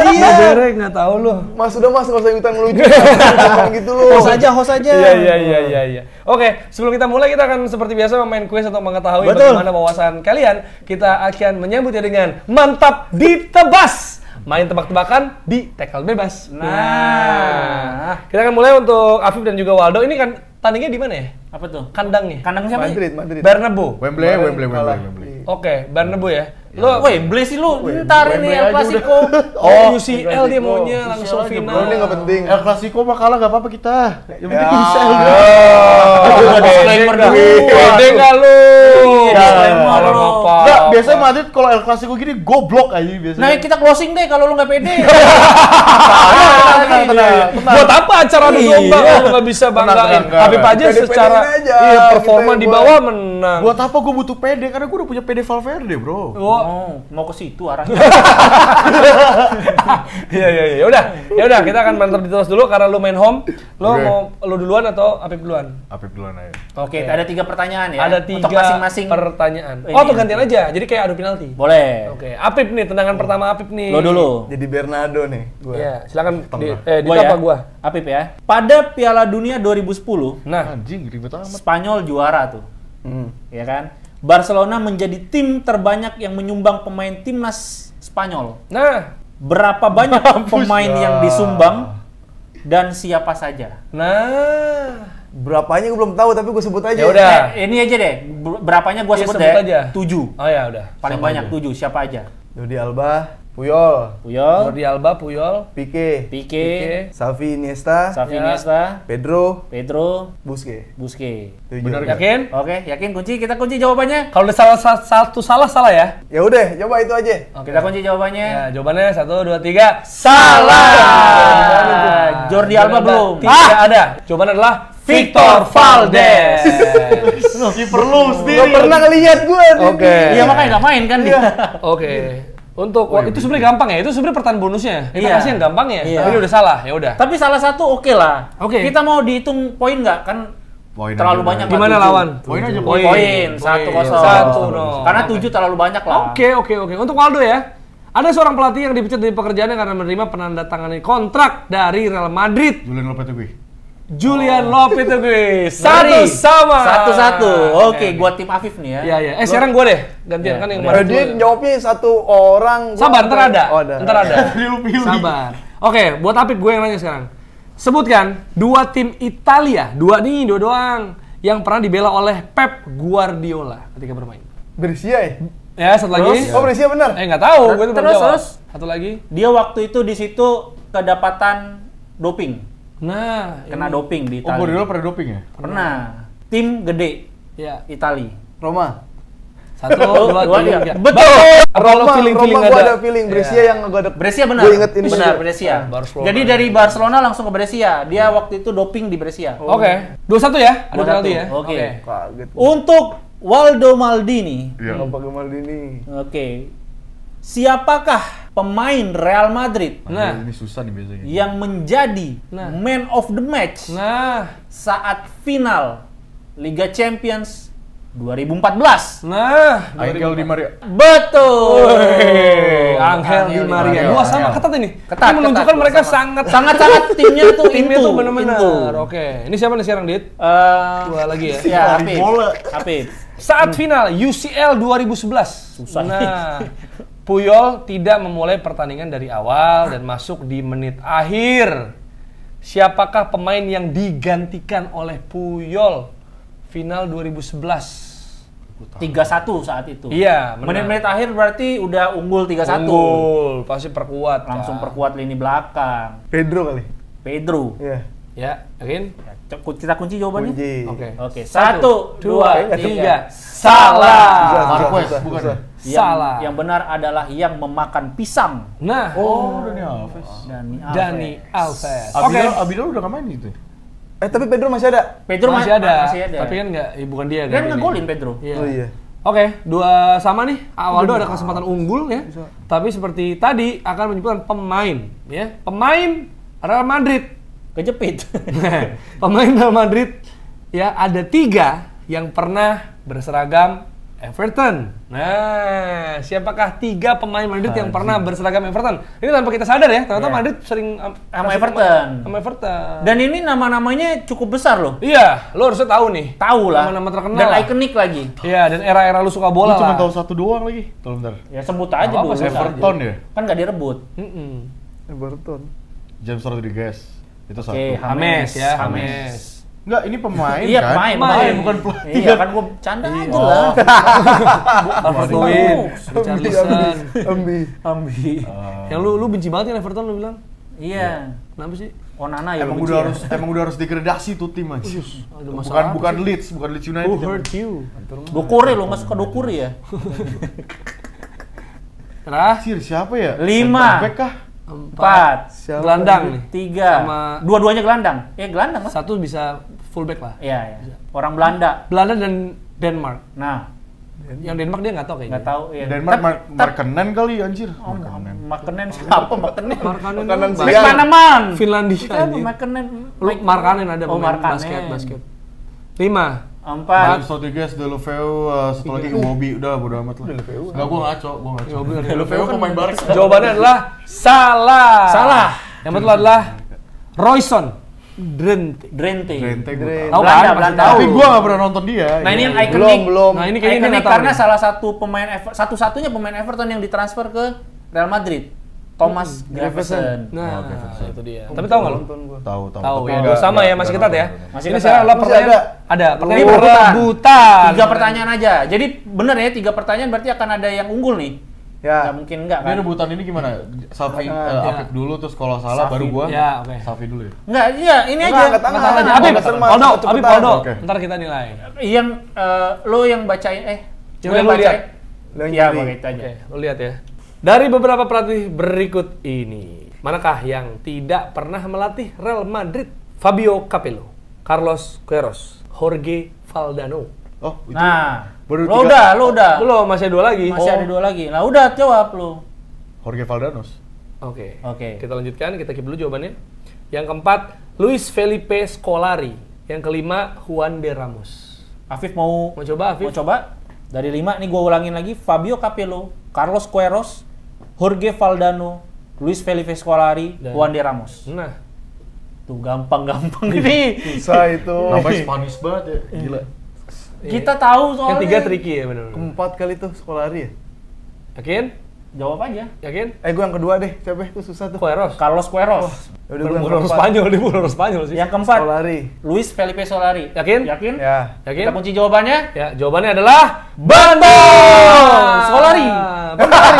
Iya. Berek nggak tahu lu. Mas udah mas nggak usah ikutan ngelucu. Jangan gitu lu. Host aja. Iya. Oke, sebelum kita mulai kita akan seperti biasa memain kuis untuk mengetahui Betul. bagaimana wawasan kalian. Kita akan menyambutnya dengan mantap ditebas. Main tebak-tebakan di tackle bebas. Nah, kita akan mulai untuk Afif dan juga Waldo. Ini kan tandingnya di mana ya? Apa tuh? Kandangnya. Kandang siapa? Madrid. Bernabeu. Wembley. Oke, Bernabeu ya. Woi, Bless sih lu. Ntar ini Wembley El aja Clasico. Oh, UCL dia maunya langsung aja, final. bro. Ini nggak penting. El Clasico mah kalah gak apa-apa kita. Yang penting Ya. UCL. Udah disclaimer dulu. Pede nggak lu? Disclaimer Kalau lu. apa? Enggak, biasanya Madrid kalau El Clasico gini goblok aja biasanya. Nah, kita closing deh kalau lu nggak pede. tenang. Buat apa acara adu domba Iya. kalau nggak bisa banggain? Tenang. Habib aja Pede-pedein secara aja, iya kita performa yang di buat. bawah menang. Buat apa gue butuh PD? Karena gue udah punya PD Valverde, bro. Oh, Oh, mau ke situ arahnya. iya. Ya udah, kita akan mantap diterus dulu karena lu main home. Lu Oke. mau lu duluan atau Apip duluan? Apip duluan aja. Oke, ada 3 pertanyaan ya. Ada Untuk 3 masing-masing. pertanyaan. Ini Oh, tuh ya. gantian aja. Jadi kayak adu penalti. Boleh. Oke, Apip nih, tendangan pertama Apip nih. Lo dulu. Jadi Bernardo nih. Gua. Iya, silakan di Gua apa gua? Apip ya. Pada Piala Dunia 2010, Nah, Anjing, ribet amat. Spanyol juara tuh. Ya kan? Barcelona menjadi tim terbanyak yang menyumbang pemain timnas Spanyol. nah, Berapa banyak pemain yang disumbang dan siapa saja? nah. Berapanya gue belum tahu tapi gue sebut aja. Ya udah. Ini aja deh. Berapanya gua Iya, sebut sebut deh. aja. 7. Oh ya udah. Paling Sama banyak aja. 7. Siapa aja? Jordi Alba, Puyol, Puyol, Jordi Alba, Puyol, Pique, Pique, Xavi Iniesta, Xavi Ya. Iniesta, Pedro, Pedro, Busquets. Busquets. Bener gak? yakin? Oke, yakin kunci? Kita kunci jawabannya. Kalau udah satu salah ya. Ya udah, coba itu aja. Kita kunci jawabannya. Ya, jawabannya 1, 2, 3. Salah. Jordi Alba belum. Tidak ada. Jawabannya adalah Victor Valdes. Kiper lu Gak sendiri. pernah ngeliat gue. Oke. Iya makanya nggak main kan dia. Oke. Untuk itu sebenarnya gampang ya. Itu sebenarnya pertanyaan bonusnya. Kita Iya. kasih yang gampang ya. Iya. Tapi ini udah salah. Ya udah. Tapi salah satu oke lah. Oke. Kita mau dihitung poin nggak? Kan Poin terlalu aja, banyak. Bang. Gimana lah, lawan? Poin aja, Poin 1-0. 1-0. Karena 7 terlalu banyak lah. Oke. Untuk Waldo ya. Ada seorang pelatih yang dipecat dari pekerjaannya karena menerima penandatanganan kontrak dari Real Madrid. Julian Lopetegui. Julian Lopetegui. Ngeri. 1-1. 1-1. Oke, gua tim Afif nih ya. Iya, iya. Sekarang gue deh. Gantian kan yang Madrid Dia dulu. jawabnya satu orang. Sabar, ntar ada. Oh, ada. Ntar ada. Pilih-pilih. Sabar. Oke, buat Apip gue yang nanya sekarang. Sebutkan 2 tim Italia, 2 doang yang pernah dibela oleh Pep Guardiola ketika bermain. Brescia ya? Ya, satu lagi. Oh, Brescia bener? Nggak tahu, gue tuh belum Terus, jawab. terus. Satu lagi. Dia waktu itu di situ kedapatan doping. Nah, Kena doping di Oh, Italia. Guardiola pernah doping ya? Pernah. Tim gede ya. Itali. Roma. 1, 2, Dua, 3. tiga. Betul. Kalau feeling-feeling Roma gua ada. ada feeling Brescia yang gua ada. Brescia benar. Gua ingetin Benar, Brescia. Barcelona. Jadi dari Barcelona langsung ke Brescia. Dia waktu itu doping di Brescia. Oke. 2-1 ya? Ada 2-1. penalti ya? Oke. Kaget. Untuk Waldo Maldini. Iya. Kalau pakai Maldini. Oke. Siapakah pemain Real Madrid Nah. Ini susah nih biasanya. yang menjadi Nah. man of the match Nah, saat final Liga Champions 2014? nah. Angel Di Maria. Betul. Angel Di Maria. Maria. Wah, sama ketat ini. Ketat, Ini menunjukkan ketat, mereka sama. sangat sangat timnya tuh timnya into, tuh benar-benar. into. Oke. Ini siapa nih sekarang, Dit? Dua lagi ya. Ya, Lari Apip. bola. Apip. Saat final UCL 2011. Susah. Nah, Puyol tidak memulai pertandingan dari awal dan masuk di menit akhir. Siapakah pemain yang digantikan oleh Puyol final 2011? 3-1 saat itu. Iya, benar. Menit-menit akhir berarti udah unggul 3-1. Unggul, pasti perkuat. Langsung kan. perkuat lini belakang. Pedro kali. Pedro. Iya. Ya, yakin? Kita kunci jawabannya. Kunci. Oke. Oke, 1, 2, 3. Salah. Marquez, bukan ya? Salah. Yang benar adalah yang memakan pisang. Nah, Oh, Dani Alves. Dani Alves. Abidal udah nggak main itu. Tapi Pedro masih ada. Pedro masih ada. Masih ada. Tapi kan nggak, bukan dia Dia kan. ini. ngegolin Pedro. Iya. Oh iya. Oke, 2 sama nih. Awaldo ada kesempatan unggul ya. Tapi seperti tadi akan menyebutkan pemain ya. Pemain Real Madrid. Kejepit. Pemain Real Madrid ya ada 3 yang pernah berseragam Everton. Nah, siapakah 3 pemain Madrid yang pernah berseragam Everton? Ini tanpa kita sadar ya, ternyata Iya. Madrid sering Sama kasih Everton. pemain- Sama Everton. Dan ini nama-namanya cukup besar loh. Iya, lo harusnya tahu nih. Tahu lah. Nama-nama terkenal Dan lah. ikonik lagi. Iya, dan era-era lu suka Gue bola cuma lah. tahu satu doang lagi. Tolong bentar. Ya sebut aja Apa-apa, dulu. Everton ya. Kan nggak direbut. Mm-mm. Everton. James Rodriguez. Itu satu. Oke, James ya, James. James. Enggak, ini pemain Iya, kan? pemain. bukan pelatih. Iya kan gua canda aja Oh. lah. Alfred Lewin, Richarlison. Ambi. Yang lu benci banget kan Everton lu bilang? Iya. Kenapa sih? Onana ya Emang benci udah ya. udah harus degradasi tuh tim aja. Ada masalah apa Bukan sih? Leeds, bukan Leeds United. Who hurt you? Dokuri lo nggak suka Dokuri ya? Terakhir Siapa ya? 5. Center back kah? 4. gelandang nih. 3. Sama- Dua-duanya gelandang. Ya gelandang lah. Satu bisa fullback lah. Iya, iya. Orang Belanda. Belanda dan Denmark. Nah, Yang Denmark dia nggak tahu kayaknya. nggak tahu ya. Denmark Markkanen kali anjir. Oh, Markkanen siapa Markkanen? Markkanen Makanan tuh siang. McManaman. Finlandia. Siapa anjing. Markkanen? Lu Markkanen ada Oh, pemain Markkanen. basket. 5. 4. James Rodriguez, Deulofeu, satu lagi Iwobi, udah bodo amat lah. Enggak, gua ngaco. Deulofeu pemain Barca. Jawabannya adalah salah. Salah. Yang betul adalah Royston Drenthe. Drenthe. Tahu Belanda, kan? Belanda. Tahu. Tapi gua nggak pernah nonton dia. Nah, ini yang Iya. ikonik. Belum. Nah, ini kayaknya dia Ikonik nggak tahu karena nih. salah satu pemain satu-satunya pemain Everton yang ditransfer ke Real Madrid. Thomas Gravesen. Nah, Oke, itu dia. Tapi tahu nggak lu? Tahu. Tahu Tapi ya, nggak- sama ya, nggak- masih nggak ketat ya. nonton. Masih Ini ketat. sekarang adalah Masih pertanyaan. Ada pertanyaan perebutan. 3 pertanyaan aja. Jadi bener ya 3 pertanyaan berarti akan ada yang unggul nih. Ya. Nggak mungkin enggak Ini kan? rebutan ini gimana? Safi, Ya. Afif dulu, terus kalau salah Safi. baru gua. Ya, oke. Safi dulu ya. Enggak, iya ini Enggak, aja. angkat tangan. Angkat tangan aja. Oh, Abib, angkat tangan. Paldo, Cepetan. Abib, Paldo. Oke. Ntar kita nilai. Yang lo yang bacain Coba lo yang lu bacain. lihat. Lo yang Iya, nyari. pakai itu aja. Oke, lu lihat ya. Dari beberapa pelatih berikut ini, manakah yang tidak pernah melatih Real Madrid? Fabio Capello, Carlos Queiroz, Jorge Valdano. Oh, itu. Nah, baru lo tiga. udah. Belum, masih ada 2 lagi. Masih ada 2 lagi. Nah, udah jawab lo. Jorge Valdanos. Oke. Oke. Kita lanjutkan, kita keep dulu jawabannya. Yang keempat, Luis Felipe Scolari. Yang kelima, Juan de Ramos. Afif mau Coba, Afif? Mau coba? Dari 5 nih gua ulangin lagi. Fabio Capello, Carlos Queiroz, Jorge Valdano, Luis Felipe Scolari, Dan- Juan de Ramos. Nah, Tuh gampang-gampang ini. Susah itu. Namanya Spanish banget ya. Gila. Kita tahu soalnya. yang 3 tricky ya benar. Keempat kali tuh Scolari ya. Yakin? Jawab aja. Yakin? Gue yang kedua deh. Siapa itu susah tuh. Queiroz. Carlos Queiroz. Udah gue yang Bukan orang keempat. Spanyol, dia bukan orang Spanyol sih. Yang keempat, Scolari. Luis Felipe Scolari. Yakin? Yakin? Ya. Yakin? Kita kunci jawabannya. Ya, jawabannya adalah Betul! Scolari. Benar.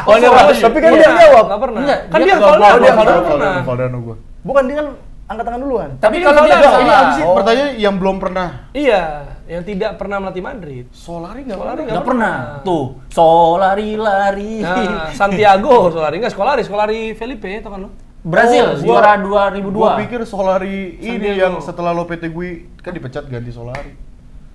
Oh, ini Ramos. Tapi kan Iya. dia jawab. Nggak pernah. Enggak, Kan dia dia nggak Valdano, jawab. Valdano pernah. Valdano gua. Bukan, dia kan angkat tangan duluan. Tapi Tapi kalau tidak dia salah. Ini apa sih? Oh. Pertanyaan yang belum pernah. Iya, yang tidak pernah melatih Madrid. Solari nggak Solari pernah. nggak pernah. Tuh, Solari lari. Nah, Santiago Solari enggak Scolari Felipe tau kan lo? Brazil Oh, juara 2002. Gua pikir Solari ini Santiago. yang setelah Lopetegui kan dipecat ganti Solari.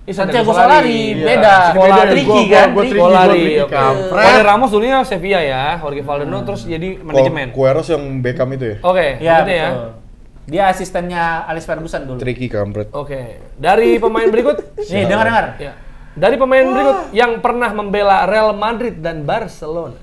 Santiago Solari, Iya. beda. Solari. Tricky Gua kan? tricky, Solari, tricky, oke. kampret. Jorge Ramos dulunya Sevilla ya, Jorge Valdano terus jadi manajemen. Queiroz yang Beckham itu ya? Oke, Iya, gitu ya. betul. Dia asistennya Alex Ferguson dulu. Tricky kampret. Oke, dari pemain berikut. Nih, dengar. Ya. Dari pemain berikut yang pernah membela Real Madrid dan Barcelona,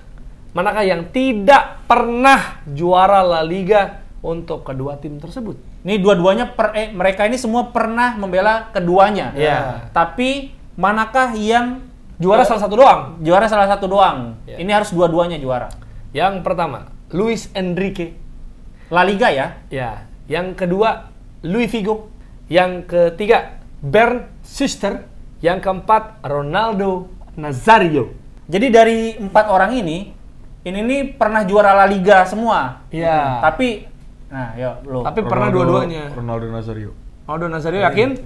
manakah yang tidak pernah juara La Liga untuk kedua tim tersebut? Ini dua-duanya mereka ini semua pernah membela keduanya. Iya. Tapi manakah yang Juara salah satu doang. juara salah satu doang? Iya. Ini harus dua-duanya juara. Yang pertama, Luis Enrique. La Liga ya. Ya. Yang kedua, Luis Figo. Yang ketiga, Bernd Schuster. Yang keempat, Ronaldo Nazario. Jadi dari 4 orang ini nih pernah juara La Liga semua. Iya. Tapi nah, yuk lo. Tapi pernah dua-duanya. Ronaldo Nazario. Ronaldo Nazario yakin?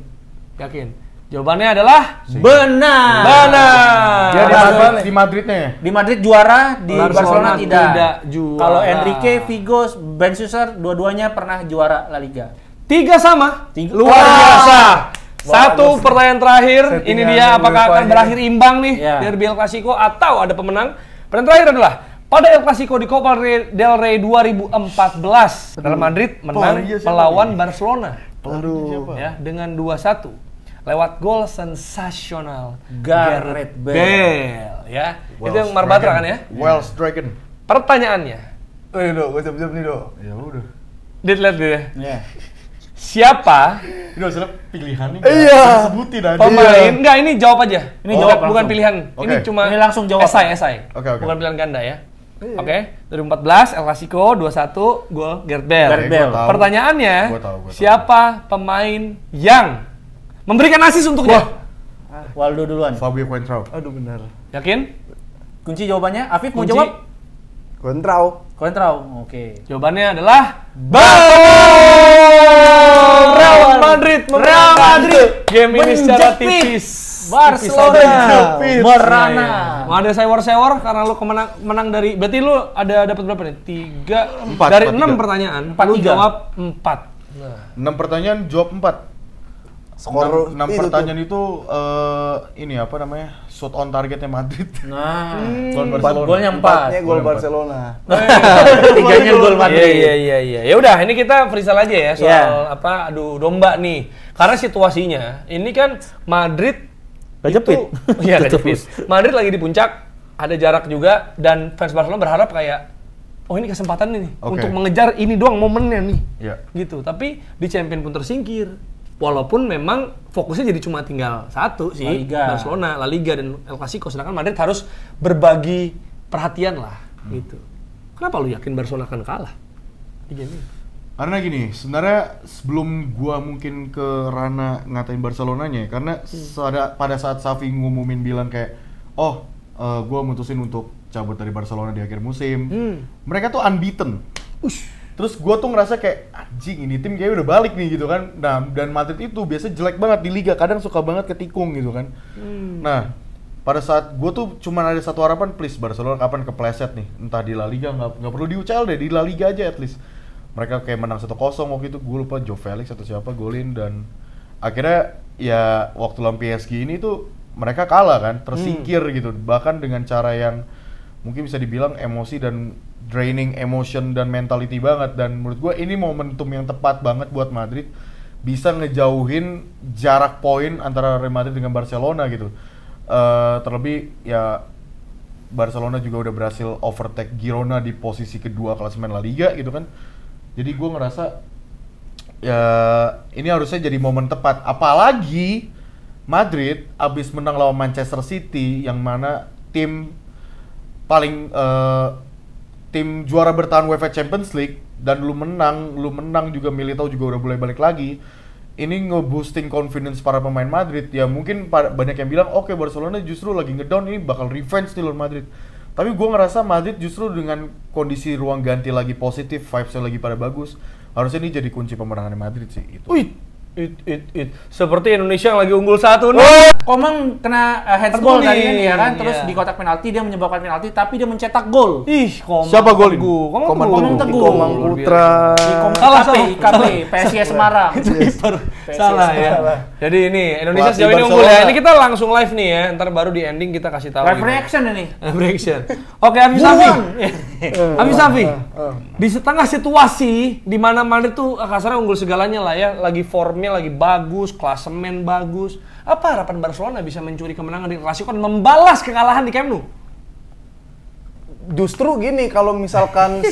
Yakin. Jawabannya adalah Benar. benar. Dia Barcelona. di Madridnya ya? Di Madrid juara, di Barcelona Barcelona tidak. tidak juara. Kalau Enrique, Figo, Ben Schuster dua-duanya pernah juara La Liga. 3 sama. Tiga. Luar biasa. Satu pertanyaan terakhir. Ini Settingan dia yang apakah akan rupanya. berakhir imbang nih Ya. derby El Clasico atau ada pemenang? Pertanyaan terakhir adalah pada El Clasico di Copa del Rey 2014, Real Madrid menang Iya, siapa melawan nih? Barcelona. Aduh. Ya, dengan 2-1 lewat gol sensasional Gareth Bale. ya. Itu yang Marbatra kan ya? Welsh Dragon. Pertanyaannya, Do, gue siap-siap nih, Do. Ya udah. lihat dia. Iya. Siapa Ini masalah pilihannya. Iya. Sebutin aja. pemain? Enggak, ini jawab aja. Ini Bukan- jawab bukan langsung. pilihan. Ini Oke. cuma Ini langsung jawab. esai. Oke. Bukan pilihan ganda ya. Oke, 2014 El Clasico 2-1 gol Gareth Bale. Gareth Bale. Gua tahu. Pertanyaannya, Gua tahu. siapa pemain yang memberikan asis untuknya? Waldo duluan. Fabio Coentrao. Aduh, benar. Yakin? Kunci jawabannya, Afif mau Kunci. jawab? Kontrau. Coentrao. Oke. Jawabannya adalah betul. Real Madrid memenangkan game ini secara Menjepit tipis. Barcelona Tipis. merana. Mau ada sewor-sewor karena lu menang dari, berarti lu ada dapat berapa nih? 3 Empat, dari empat, 6 tiga. pertanyaan. Empat, Lu tiga. jawab 4. Nah, 6 pertanyaan jawab 4. Skor 6 itu pertanyaan itu ini apa namanya? Shoot on targetnya Madrid. Nah, Gol Barcelona. golnya 4. Empatnya gol Gol empat. Barcelona. Tiganya gol Madrid. Iya. Ya udah, ini kita freestyle aja ya soal Iya. apa adu domba nih. Karena situasinya ini kan Madrid Kejepit. Iya, kejepit. Madrid lagi di puncak, ada jarak juga dan fans Barcelona berharap kayak oh ini kesempatan nih Oke. untuk mengejar ini doang momennya nih. Iya. Gitu. Tapi di champion pun tersingkir. Walaupun memang fokusnya jadi cuma tinggal satu sih, La Liga. Barcelona, La Liga dan El Clasico, sedangkan Madrid harus berbagi perhatian lah gitu. Kenapa lu yakin Barcelona akan kalah di game ini? Karena gini, sebenarnya sebelum gua mungkin ke ranah ngatain Barcelonanya, karena pada saat Xavi ngumumin bilang kayak, gua mutusin untuk cabut dari Barcelona di akhir musim, mereka tuh unbeaten. Terus gua tuh ngerasa kayak anjing ini tim kayak udah balik nih gitu kan. Nah, dan Madrid itu biasanya jelek banget di liga, kadang suka banget ketikung gitu kan. Nah, pada saat gua tuh cuman ada satu harapan, please Barcelona kapan kepleset nih, entah di La Liga, nggak perlu di UCL deh, di La Liga aja at least. Mereka kayak menang 1-0 waktu itu, gue lupa Joe Felix atau siapa golin, dan akhirnya ya waktu lawan PSG ini tuh mereka kalah kan, tersingkir gitu, bahkan dengan cara yang mungkin bisa dibilang emosi dan draining emotion dan mentality banget. Dan menurut gue ini momentum yang tepat banget buat Madrid bisa ngejauhin jarak poin antara Real Madrid dengan Barcelona gitu. Terlebih ya Barcelona juga udah berhasil overtake Girona di posisi kedua klasemen La Liga gitu kan. Jadi gue ngerasa ya ini harusnya jadi momen tepat. Apalagi Madrid abis menang lawan Manchester City yang mana tim paling tim juara bertahan UEFA Champions League, dan lu menang juga, Militao juga udah boleh balik lagi. Ini nge-boosting confidence para pemain Madrid. Ya mungkin banyak yang bilang oke, Barcelona justru lagi ngedown, ini bakal revenge di lawan Madrid. Tapi gue ngerasa Madrid justru dengan kondisi ruang ganti lagi positif, vibes-nya lagi pada bagus, harusnya ini jadi kunci pemenangan Madrid sih itu. Seperti Indonesia yang lagi unggul 1-0. Komang kena Headball headball tadi kan ya kan, nih, terus iya. di kotak penalti dia menyebabkan penalti tapi dia mencetak gol. Komang Siapa golin? Komang Teguh. Komang Putra. Di Salah. IKP PSIS Semarang. Salah ya. Jadi ini Indonesia Pelatih sejauh ini unggul ya. Barcelona. Ini kita langsung live nih ya. Ntar baru di ending kita kasih tahu. Live reaction ini. Live reaction. Oke, Hafiz Safi. Hafiz Safi. Di setengah situasi di mana Madrid tuh kasarnya unggul segalanya lah ya. Lagi formnya lagi bagus, klasemen bagus. Apa harapan Barcelona bisa mencuri kemenangan di Clasico dan membalas kekalahan di Camp Nou? Justru gini, kalau misalkan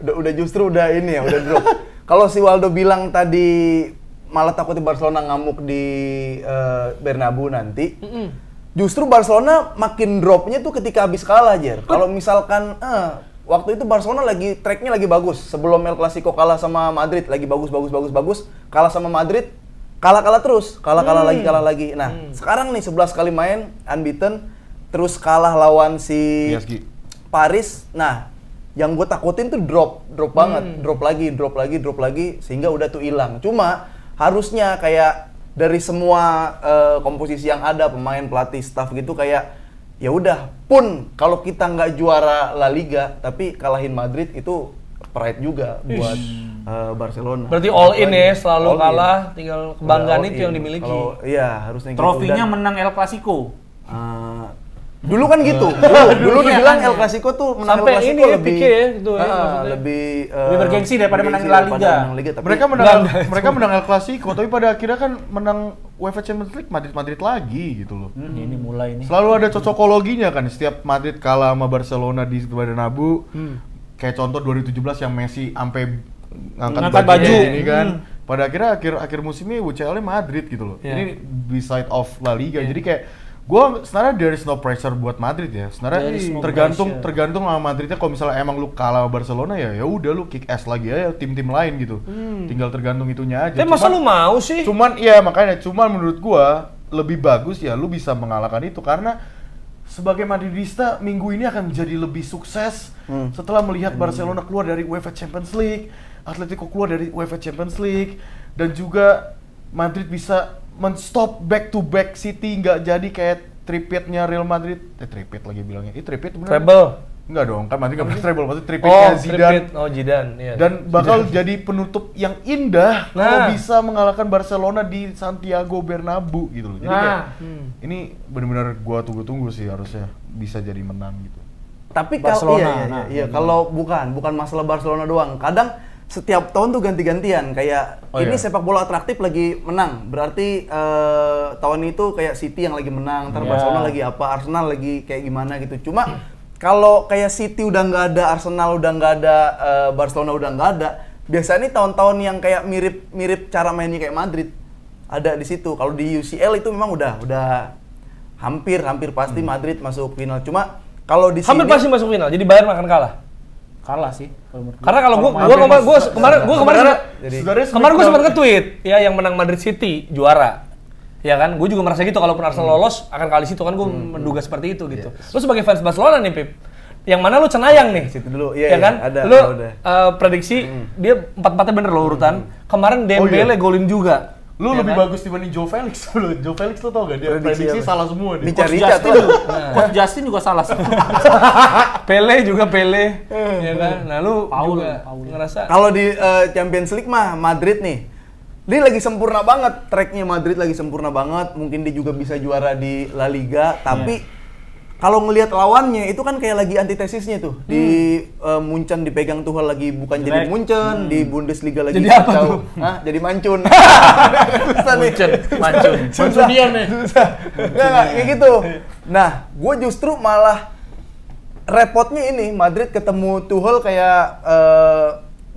udah ini ya, udah drop. Kalau si Waldo bilang tadi malah takutnya Barcelona ngamuk di Bernabeu nanti. Justru Barcelona makin dropnya tuh ketika habis kalah, Jer. Kalau misalkan waktu itu Barcelona tracknya lagi bagus. Sebelum El Clasico kalah sama Madrid, lagi bagus. Kalah sama Madrid, kalah terus, kalah lagi. Nah, sekarang nih 11 kali main unbeaten, terus kalah lawan si PSG. Paris. Nah, yang gue takutin tuh drop banget, drop lagi, sehingga udah tuh hilang. Cuma harusnya kayak dari semua komposisi yang ada, pemain, pelatih, staff gitu, kayak ya udah, pun kalau kita nggak juara La Liga, tapi kalahin Madrid itu pride juga buat Barcelona. Berarti all in ya, selalu All in. kalah, tinggal kebanggaan Udah all itu in. yang dimiliki. Kalau iya harusnya gitu. Trofinya Dan, menang El Clasico. dulu kan gitu. Dulu Iya dibilang kan, El ya. Clasico tuh menang Sampai El Clasico ini ya, lebih Pique ya, gitu ya, maksudnya. lebih bergengsi daripada menang bergengsi La Liga. daripada menang Liga, tapi Mereka menang El Clasico, tapi pada akhirnya kan menang UEFA Champions League Madrid lagi gitu loh. Ini mulai nih. Selalu ada cocokologinya kan, setiap Madrid kalah sama Barcelona di Bernabeu. Kayak contoh 2017 yang Messi sampai ngangkat baju. ini kan. Pada akhirnya akhir musimnya UCL-nya Madrid gitu loh. Yeah. Ini beside of La Liga. Jadi kayak gue sebenarnya there is no pressure buat Madrid ya. Sebenarnya There is no tergantung sama Madridnya. Kalau misalnya emang lu kalah sama Barcelona ya udah lu kick ass lagi aja tim-tim lain gitu. Tinggal tergantung itunya aja. Tapi masa lu mau sih? Cuman iya makanya menurut gua lebih bagus ya lu bisa mengalahkan itu karena sebagai Madridista minggu ini akan menjadi lebih sukses setelah melihat Barcelona keluar dari UEFA Champions League, Atletico keluar dari UEFA Champions League, dan juga Madrid bisa men-stop back-to-back City, nggak jadi kayak tripitnya Real Madrid. Tripit lagi bilangnya. Tripit bener? Treble. Enggak dong, kan Madrid nggak pernah treble, maksudnya tripitnya Zidane. Zidane. Iya. Dan bakal jadi penutup yang indah kalau Nah. bisa mengalahkan Barcelona di Santiago Bernabeu gitu loh. Jadi kayak ini benar-benar gua tunggu-tunggu sih harusnya bisa jadi menang gitu. Tapi kalau Barcelona, kalau bukan masalah Barcelona doang. Kadang setiap tahun tuh ganti-gantian kayak ini sepak bola atraktif lagi menang. Berarti tahun itu kayak City yang lagi menang, ntar Barcelona lagi apa, Arsenal lagi kayak gimana gitu. Cuma kalau kayak City udah nggak ada, Arsenal udah nggak ada, Barcelona udah nggak ada, biasanya ini tahun-tahun yang kayak mirip cara mainnya kayak Madrid ada di situ. Kalau di UCL itu memang udah hampir pasti Madrid masuk final. Cuma kalau di Hampir sini pasti masuk final. Jadi Bayern akan kalah. Kalah sih kalau menurut Karena kalau gua kemarin sempat nge-tweet ya yang menang Madrid City juara. Ya kan, gue juga merasa gitu kalaupun Arsenal lolos akan kalah situ kan gue menduga seperti itu gitu. Lu sebagai fans Barcelona nih, Pip. Yang mana lu cenayang nih? situ dulu. Ya kan? Ada. Lu prediksi dia 4-4-nya bener lo urutan. Kemarin Dembele golin juga. Lu Ya lebih kan? bagus dibanding Joe Felix lu. Joe Felix lu tau gak dia Prediksi prediksi apa? salah semua dia. Dicari Coach Justin, tuh. Coach Justin juga salah. Pele juga Pele. Ya kan? Nah, lu Paul. juga ngerasa Kalau di Champions League mah Madrid nih, dia lagi sempurna banget, tracknya Madrid lagi sempurna banget. Mungkin dia juga bisa juara di La Liga, tapi kalau ngelihat lawannya itu kan kayak lagi antitesisnya tuh. Di Munchen dipegang Tuchel lagi bukan jadi Munchen, di Bundesliga lagi Jadi apa kacau. tuh? Hah? Jadi mancun. Susah nih. Mancun. Mancunian nih. Susah. Nggak, kayak gitu. Nah, gue justru malah repotnya ini Madrid ketemu Tuchel kayak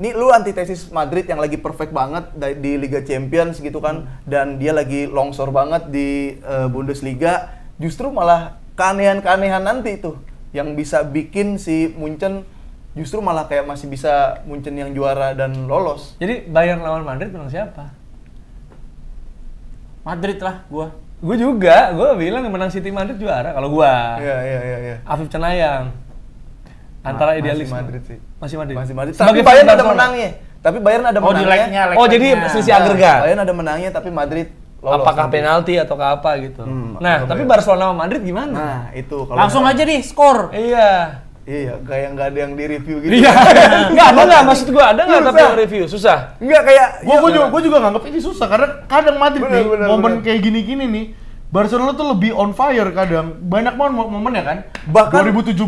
ini lu antitesis Madrid yang lagi perfect banget di Liga Champions gitu kan, dan dia lagi longsor banget di Bundesliga. Justru malah keanehan-keanehan nanti tuh yang bisa bikin si Munchen justru malah kayak masih bisa Munchen yang juara dan lolos. Jadi Bayern lawan Madrid menang siapa? Madrid lah gua. Gue juga, gue bilang yang menang City Madrid juara kalau gua. Iya. Afif Cenayang. Antara idealis Masih Madrid sih. Masih Madrid. Masih Madrid. Sebagai Tapi Bayern fans ada Barcelona. menangnya. Tapi Bayern ada Oh, di menangnya. leg-nya. Oh, jadi selisih agregat. Bayern ada menangnya tapi Madrid lolos. Apakah penalti atau apa gitu. Nah, tapi Barcelona sama Madrid gimana? Nah, itu kalau Langsung aja nih skor. Iya. Iya, kayak nggak ada yang di review gitu. Iya. Enggak ada enggak maksud gua ada enggak tapi Susah. yang review? Susah. Enggak kayak Gue juga nganggep ini susah karena kadang Madrid Bener, nih bener, momen bener. kayak gini-gini nih Barcelona tuh lebih on fire kadang. Banyak banget momennya kan. Bahkan- 2017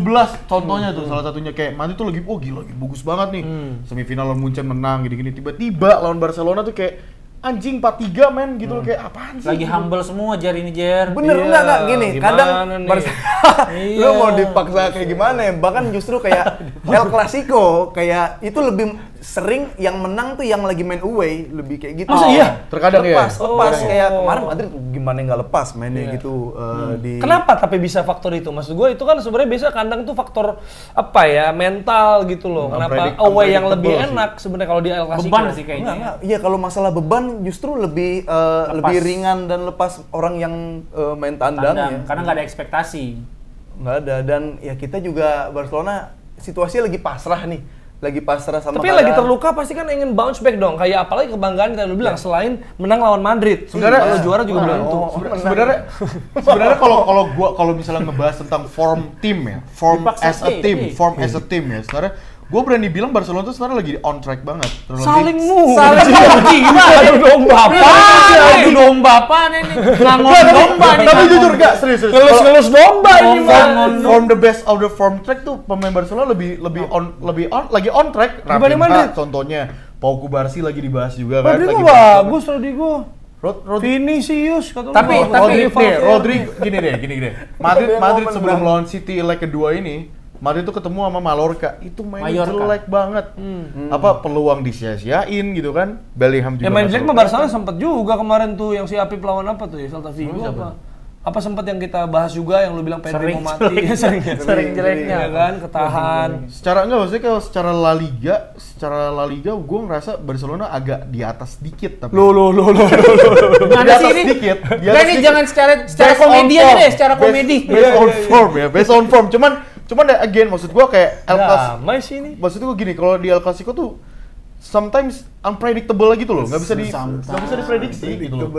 contohnya tuh salah satunya kayak Madrid tuh lagi gila lagi bagus banget nih. Semifinal lawan Munchen menang gini-gini tiba-tiba lawan Barcelona tuh kayak anjing 4-3 men gitu loh kayak apaan sih? Lagi gitu. humble semua Jer ini Jer. bener Iya, enggak gini. gimana Kadang nih? lu mau dipaksa kayak gimana ya? Bahkan justru kayak El Clasico kayak itu lebih sering yang menang tuh yang lagi main away lebih kayak gitu. Masa iya? Terkadang ya? lepas Oh. kayak kemarin Madrid gimana nggak lepas mainnya Iya. gitu di Kenapa tapi bisa faktor itu? Maksud gue itu kan sebenarnya biasa kandang tuh faktor apa ya mental gitu loh. Kenapa away yang lebih unpredictable sih. enak sebenarnya kalau di El Clasico? Beban sih kayaknya. Enggak. Iya kalau masalah beban justru lebih lebih ringan dan lepas orang yang main tandang ya. Karena nggak ada ekspektasi. Nggak ada dan ya kita juga Barcelona situasinya lagi pasrah nih. Lagi pasrah sama Tapi lagi terluka pasti kan ingin bounce back dong. Kayak apalagi kebanggaan kita dulu bilang selain menang lawan Madrid. Sebenarnya- kalau juara juga belum tentu. Sebenarnya kalau misalnya ngebahas tentang form tim ya, form Dipaksa as a sih. team, form as a team ya. Sebenarnya gue berani bilang Barcelona tuh sebenarnya lagi on track banget. Terlebih- Saling Gimana? Adu domba apa? Adu domba apa nih? Ngangon domba nih. Tapi ngangon. jujur gak serius. Ngelus-ngelus domba ini mah. From the best of the form track tuh pemain Barcelona lagi on track. Dibanding Rafinha, Madrid. Contohnya Pau Kubarsi lagi dibahas juga kan. Rodrigo lagi bagus, Rodrigo. Rodri Vinicius kata lu Tapi- bagus. tapi- Rodri gini deh. Madrid momen sebelum banget. lawan City leg kedua ini, Madrid tuh ketemu sama Mallorca. Itu mainnya Mallorca. jelek banget. Apa peluang disia-siain gitu kan. Bellingham juga. Ya main nggak jelek terlalu mah Barcelona sempet juga kemarin tuh yang si Apip lawan apa tuh ya Celta Vigo apa? Apa sempat yang kita bahas juga yang lu bilang Pedri mau mati sering jeleknya ya kan ketahan. Secara enggak maksudnya kalau secara La Liga gue ngerasa Barcelona agak di atas dikit tapi Lo. Gimana Di sih atas ini? sedikit, di Nggak, atas ini sedikit. jangan secara Based on komedi aja form. deh, secara komedi. Based on form ya, based on form. Cuman again maksud gue kayak El Clasico. Damai sih ini. Maksud gue gini, kalau di El Clasico tuh sometimes unpredictable gitu loh, nggak bisa diprediksi gitu loh.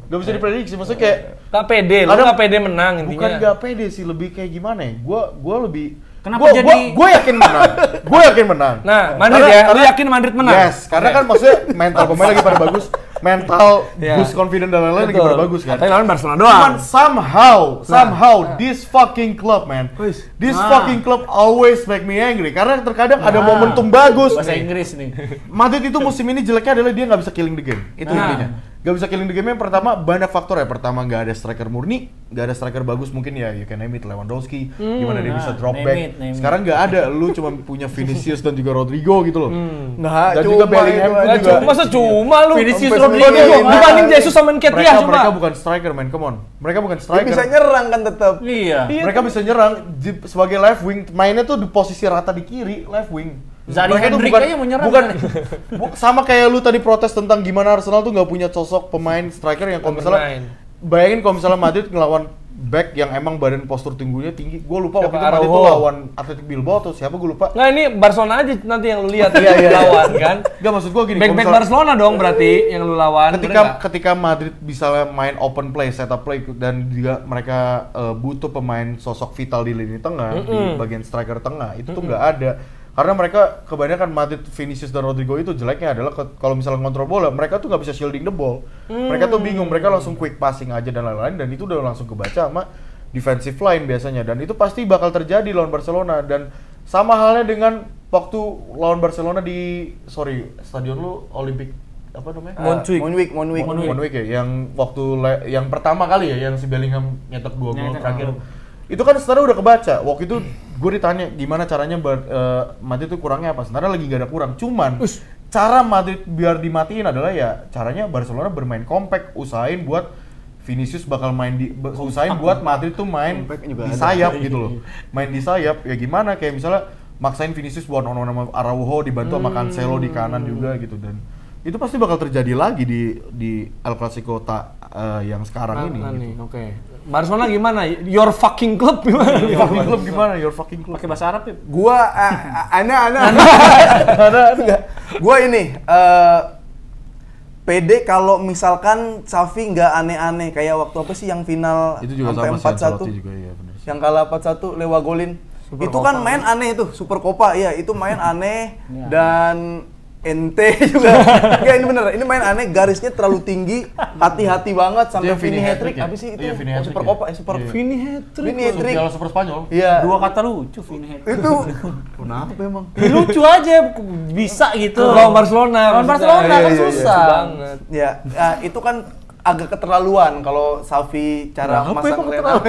Nggak bisa diprediksi, maksudnya kayak Gak pede, lu Kadang- gak pede menang intinya. bukan nggak pede sih, lebih kayak gimana ya? Gue lebih Kenapa jadi- gue yakin menang. Gue yakin menang. Nah, Madrid ya, lu yakin Madrid menang? Yes, karena kan maksudnya mental pemain lagi pada bagus, mental Iya. boost confident dan lain-lain lagi Betul. pada bagus kan. Tapi lawan Barcelona doang. Cuman somehow this fucking club man, Wis. this fucking club always make me angry karena terkadang ada momentum bagus. Bahasa nih. Inggris nih. Madrid itu musim ini jeleknya adalah dia nggak bisa killing the game. Itu Nah. intinya. Gak bisa killing the game. Yang pertama banyak faktor ya. Pertama nggak ada striker murni, nggak ada striker bagus mungkin ya. You can name it Lewandowski. Gimana dia bisa drop name back. it. Sekarang nggak ada. Lu cuma punya Vinicius dan juga Rodrigo gitu loh. Nggak, Dan juga Bellingham itu itu Nggak, juga. masa cuma lu Vinicius Sampai Rodrigo. sebagai- dibanding Jesus sama Nketiah Mereka coba. bukan striker man, come on. Mereka bukan Dia striker. bisa nyerang kan tetap. Iya. Mereka bisa nyerang sebagai left wing. Mainnya tuh di posisi rata di kiri, left wing. Zari Mereka tuh Hendrik aja mau nyerang. Sama kayak lu tadi protes tentang gimana Arsenal tuh nggak punya sosok pemain striker yang kalau misalnya Bermain. bayangin kalau misalnya Madrid ngelawan back yang emang badan postur tingginya tinggi. Gue lupa Siapa, waktu itu Madrid tuh Araujo? lawan Athletic Bilbao atau siapa gue lupa. Nggak, ini Barcelona aja nanti yang lu lihat lawan kan. Gak maksud gue gini. Back kalau misalnya- Barcelona dong berarti yang lu lawan. bener nggak? ketika Madrid bisa main open play, setup play dan juga mereka butuh pemain sosok vital di lini tengah, di bagian striker tengah, itu tuh nggak ada. Karena mereka kebanyakan Madrid, Vinicius dan Rodrigo itu jeleknya adalah kalau misalnya ngontrol bola, mereka tuh nggak bisa shielding the ball. Mereka tuh bingung, mereka langsung quick passing aja dan lain-lain, dan itu udah langsung kebaca sama defensive line biasanya, dan itu pasti bakal terjadi lawan Barcelona. Dan sama halnya dengan waktu lawan Barcelona di stadion lu Olympic apa namanya? Montjuic ya, yang waktu yang pertama kali ya, yang si Bellingham nyetak 2 gol terakhir. Itu kan sebenarnya udah kebaca. Waktu itu gue ditanya gimana caranya Madrid itu kurangnya apa. Sebenarnya lagi gak ada kurang. Cuman cara Madrid biar dimatiin adalah ya caranya Barcelona bermain compact, usahain buat Vinicius bakal main usahain buat Madrid tuh main di sayap gitu loh. Main di sayap ya gimana kayak misalnya maksain Vinicius buat one-on-one sama Araujo dibantu sama Cancelo di kanan juga gitu, dan itu pasti bakal terjadi lagi di El Clasico yang sekarang ini. Nih, Gitu. oke. Barcelona gimana? Your fucking club gimana? Your fucking club gimana? Your fucking club. Pakai bahasa Arab ya? Gua Gua ini pede kalau misalkan Xavi nggak aneh-aneh kayak waktu apa sih yang final Itu juga sampai sama si Ancelotti 4-1 juga ya benar. yang kalah 4-1 lewat golin. Super Itu Copa. kan main aneh tuh, Super Copa ya, itu main aneh Iya. dan ente juga. Ya ini bener, ini main aneh, garisnya terlalu tinggi, hati-hati banget sampai Dia Vini Vini hat-trick hat-trick. ya? Apa sih itu? Iya, Vini Oh, hat-trick Super ya? Copa, Super Iya. Vini hat-trick. Vini hat-trick. Piala Super Spanyol. Iya. Dua kata lucu Vini hat. Itu kenapa emang? Ya, lucu aja bisa gitu. Lawan Barcelona. Lawan maksudnya. Barcelona Iya, kan iya, susah. iya, banget. Ya, itu kan agak keterlaluan kalau Xavi cara Nah, apa masang emang line up.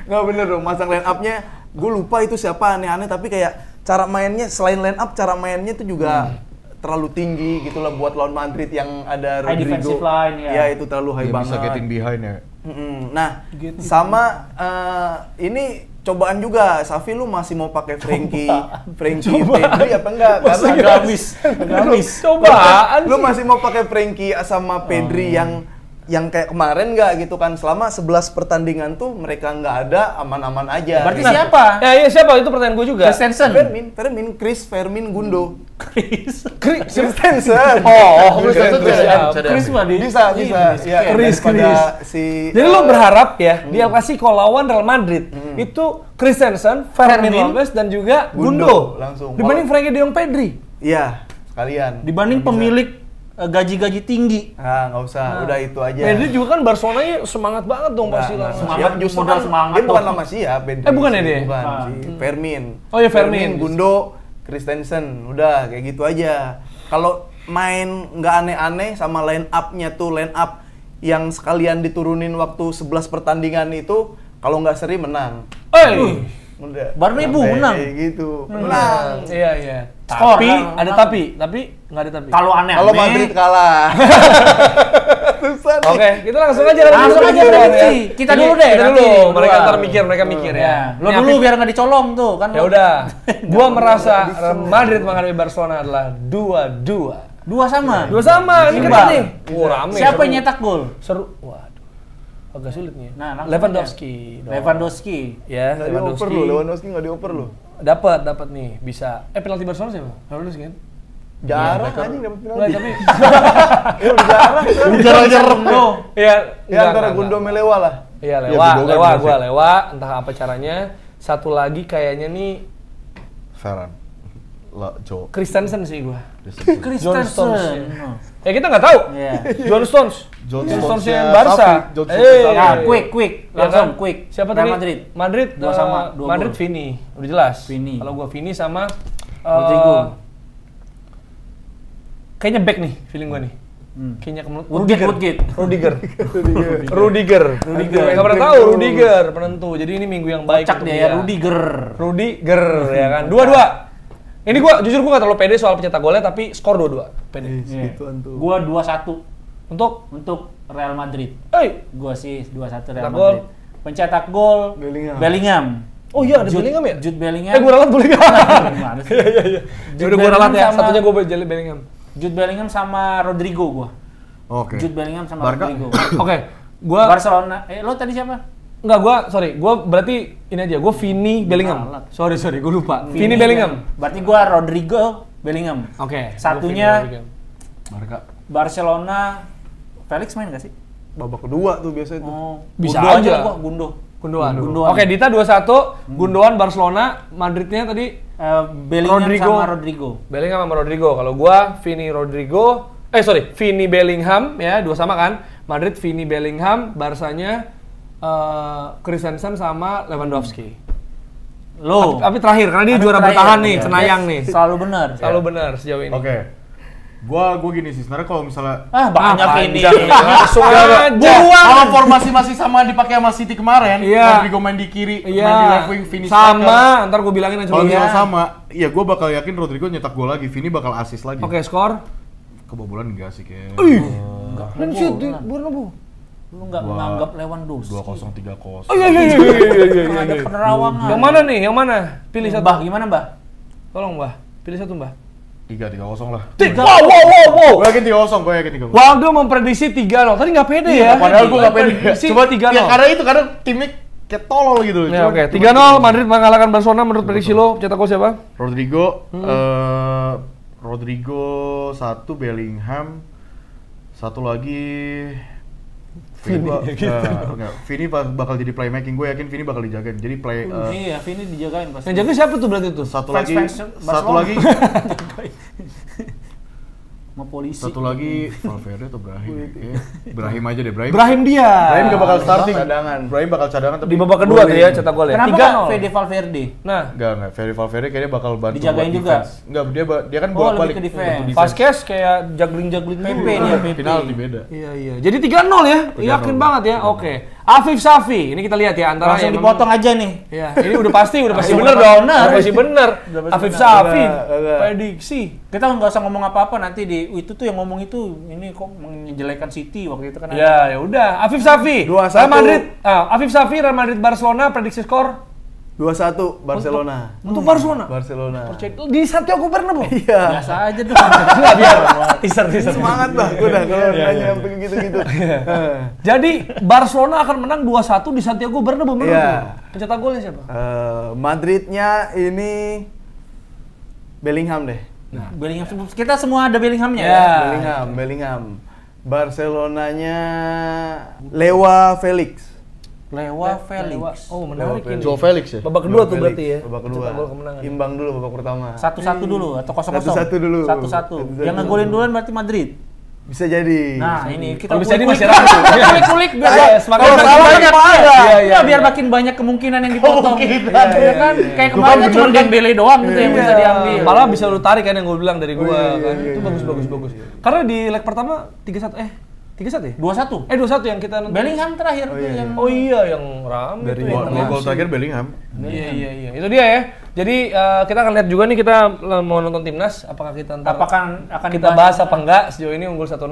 Nggak bener dong, masang line up-nya. Gue lupa itu siapa aneh-aneh, tapi kayak cara mainnya selain line up, cara mainnya itu juga terlalu tinggi gitu lah buat lawan Madrid yang ada High Rodrigo. defensive line, ya. Ya itu terlalu high Dia banget. bisa getting behind ya. Nah, sama ini cobaan juga. Xavi lu masih mau pakai Frankie Pedri apa enggak? Karena Gamis. Cobaan lu sih. masih mau pakai Frankie sama Pedri yang kayak kemarin nggak gitu kan, selama 11 pertandingan tuh mereka nggak ada, aman-aman aja. Berarti Gitu. siapa? Ya iya siapa? Itu pertanyaan gue juga. Christensen. Chris Fermin Gundo. Chris. Christensen. Oh, Christensen Christensen. CDM. Chris mah di. Bisa. Ya, Chris. daripada si Jadi lo berharap ya di El Clasico lawan Real Madrid itu Christensen, Fermin Lopez dan juga Gundo Gundo. langsung. Dibanding Frankie De Jong Pedri. Iya, sekalian. Dibanding Bisa. pemilik gaji-gaji tinggi. Ah, nggak usah, udah itu aja. Pedri juga kan Barcelona semangat banget dong Nggak, pasti nggak. lawan. Semangat, Siap, justru modal kan semangat dia tuh. bukan nama siap, Pedri. bukan ya dia? Bukan, Ah. si Fermin. Oh iya, Fermin. Gundo, Christensen, udah kayak gitu aja. Kalau main nggak aneh-aneh sama line up-nya tuh, line up yang sekalian diturunin waktu 11 pertandingan itu, kalau nggak seri menang. Udah. Bernabeu Sampai menang. kayak gitu. Menang. Menang. Iya iya. Skor, Tapi kan? ada tapi nggak ada tapi. Kalau aneh-aneh. Kalau Madrid kalah. Susah nih. Oke, kita langsung aja. Langsung aja prediksi. Kita dulu deh, Kita nanti dulu. berdua. Mereka ntar mikir ya. Ya. Lo Ini dulu Apip- biar nggak dicolong tuh kan. Ya udah. Gua merasa Madrid menghadapi Barcelona adalah 2-2. Dua sama. Dua sama, ini Imbang. ketat nih. Rame. Siapa seru. yang nyetak gol? Seru. Waduh. Agak sulit nih. Nah, langsung Lewandowski. dong. Lewandowski. Ya, Nggak dioper lu, Lewandowski nggak dioper lu. Dapat nih, bisa. Penalti Barcelona siapa? Lewandowski kan? Jarang anjing dapat Enggak, penalti. tapi Ya udah jarang. Jarang-jarang tuh. Iya, Ya antara Gundo Melewa lah. Iya, Ya, Lewa, Gundogan Lewa, juga gua sih. Lewa, entah apa caranya. Satu lagi kayaknya nih Ferran. Jo. Christensen sih gua. Christensen. Stones, ya. Ya kita nggak tahu. Iya. John Stones. John John Stones Stones yang nya Barca. Safi. John Stones Eh, Safi. Ya, quick. ya Langsung kan? quick. Siapa Real tadi? Madrid. Madrid Dua sama, dua Madrid gol. Vini. Udah jelas. Vini. Kalau gua Vini sama Rodrigo. kayaknya back nih, feeling gua nih. Kayaknya Woodgate. Rudiger. Nggak pernah tahu Rudiger penentu. Jadi ini minggu yang baik. Kocak untuk dia ya, Rudiger. Rudiger ya kan. 2-2. Ini gua jujur gua nggak terlalu pede soal pencetak golnya tapi skor 2-2. Pede. Iya. Gituan tuh. Gua 2-1 Untuk Real Madrid. gua Sih 2-1 Real Pencetak gol. Madrid. Pencetak gol Bellingham. Oh iya ada Bellingham ya? Jude Bellingham. Gua ralat Bellingham. Gimana sih? Ya Jude udah gua ralat ya. Bellingham Satunya sama- gua jadi Bellingham. Jude Bellingham sama Rodrigo gua. Oke. Jude Bellingham sama Barca? Rodrigo. Oke. Gua Barcelona. Lo tadi siapa? enggak gua berarti ini aja. Gua Vini Bellingham. Ralat. Sorry, gua lupa. Vini Bellingham. Berarti gua Rodrigo Bellingham. Oke. Satunya- gua Vini Bellingham. Barca. Barcelona Felix main gak sih? Babak kedua tuh biasa itu. Oh, Bisa Gundo aja. Gua Gundo. Gundogan. Gundogan. Oke, Dita 2-1, Gundogan Barcelona, Madridnya tadi Bellingham Rodrigo. sama Rodrigo. Bellingham sama Rodrigo. Kalau gua Vini Rodrigo, Vini Bellingham ya, dua sama kan. Madrid Vini Bellingham, Barsanya Christensen sama Lewandowski. Lo. Tapi terakhir karena dia Tapi juara terakhir, bertahan nih, ya. Cenayang nih. Selalu benar. Selalu benar sejauh ini. Oke. Gua gini sih sebenarnya kalau misalnya Banyak ini. panjang nih. Langsung aja. kalau formasi masih sama dipakai sama City kemarin, Iya. Rodrigo main di kiri, Iya. main di left wing, Vini sama, ntar gue bilangin aja Kalau dulu ya. misalnya sama, ya gue bakal yakin Rodrigo nyetak gol lagi, Vini bakal assist lagi. Oke, skor. Kebobolan enggak sih kayaknya. Dan shoot di Bernabeu. Lu nggak menganggap Lewandowski. 2-0 3-0. Oh iya. Ada penerawangan. Yang mana nih? Yang mana? Pilih satu. Mbah, gimana Mbah? Tolong, Mbah. Pilih satu, Mbah. 3-0 lah. Wow. Gue yakin 3-0, gue yakin 3-0. Waldo memprediksi 3-0. Tadi nggak pede ya. Padahal gue nggak pede. Cuma 3-0. Ya karena timnya kayak tolol gitu. Ya, oke. 3-0 Madrid mengalahkan Barcelona menurut prediksi lo. Cetak gol siapa? Rodrigo, Rodrigo 1, Bellingham, satu lagi Vini. Vini bakal jadi playmaking. Gue yakin Vini bakal dijagain. Jadi Iya, Vini dijagain pasti. Yang jaga siapa tuh berarti tuh? satu Barcelona. lagi Sama polisi. Satu lagi Valverde atau Brahim? Brahim aja deh, Brahim. Brahim dia. Brahim gak bakal starting. Cadangan. Brahim bakal cadangan tapi Di babak kedua tuh ya cetak gol ya. Kenapa 3-0. nggak Fede Valverde? Nah, Enggak. Valverde kayaknya bakal bantu Dijagain buat juga? defense. Enggak, dia kan Oh, bolak lebih balik ke defense. Vasquez kayak juggling PP dulu. dia, PP. Penalti beda. Iya. Jadi 3-0 ya. 3-0. Yakin banget ya. Oke. Afif Safi. Ini kita lihat ya antara Langsung yang dipotong aja nih. Iya, ini udah pasti Langsung bener udah dong. bener. Udah pasti bener. Afif bener. Safi. Udah. Prediksi. Kita nggak usah ngomong apa-apa nanti itu tuh yang ngomong itu ini kok menjelekan City waktu itu kan. Ya udah. Afif Safi. 2-1. Real Madrid. Afif Safi Real Madrid Barcelona prediksi skor 2-1 Barcelona. untuk Barcelona. Barcelona. Di Santiago Bernabeu. Iya. Biasa aja dong. Enggak biar teaser. Semangat bah, udah kalau nanya sampai gitu-gitu. Jadi Barcelona akan menang 2-1 di Santiago Bernabeu menurut Iya. lu? Pencetak golnya siapa? Madridnya ini Bellingham deh. Bellingham, kita semua ada Bellinghamnya Ya. ya. Bellingham. Barcelonanya Lewa Felix. Lewa Felix. Oh, menarik ini. Joe Felix ya? Babak kedua tuh Felix, berarti ya. Babak kedua. Cetak gol kemenangan. Imbang dulu babak pertama. 1-1 dulu atau 0-0? 1-1 dulu. 1-1. Yang ngegolin duluan berarti Madrid. Bisa jadi. Nah, ini kita Kalau bisa ini kulik-kulik. masih ragu. Kulik-kulik biar Semakin kalau makin salah banyak. kan ada. Iya, Biar makin banyak kemungkinan yang dipotong. Kemungkinan. Iya kan? Kayak kemarin kan cuma Dembele doang gitu yang bisa diambil. Malah bisa lu tarik kan yang gue bilang dari gua iya, kan. iya, Itu bagus. Karena di leg pertama 3-1 ya? 2-1. 2-1 yang kita nonton. Bellingham terakhir tuh yang Oh iya yang rame Dari tuh yang Gol terakhir Bellingham. Iya. Itu dia ya. Jadi kita akan lihat juga nih kita mau nonton timnas apakah kita ntar akan kita bahas apa enggak sejauh ini unggul 1-0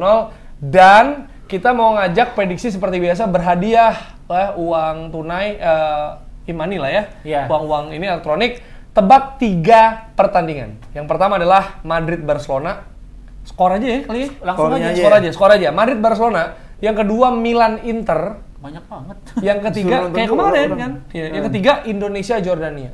dan kita mau ngajak prediksi seperti biasa berhadiah uang tunai e-money lah ya. Iya. Uang ini elektronik tebak 3 pertandingan. Yang pertama adalah Madrid Barcelona. Skor aja ya kali ya. langsung Skornya aja. Skor aja. Madrid Barcelona. Yang kedua Milan Inter. Banyak banget. Yang ketiga Suruh nonton kayak dulu kemarin orang. kan. Ya, yang ketiga Indonesia Jordania.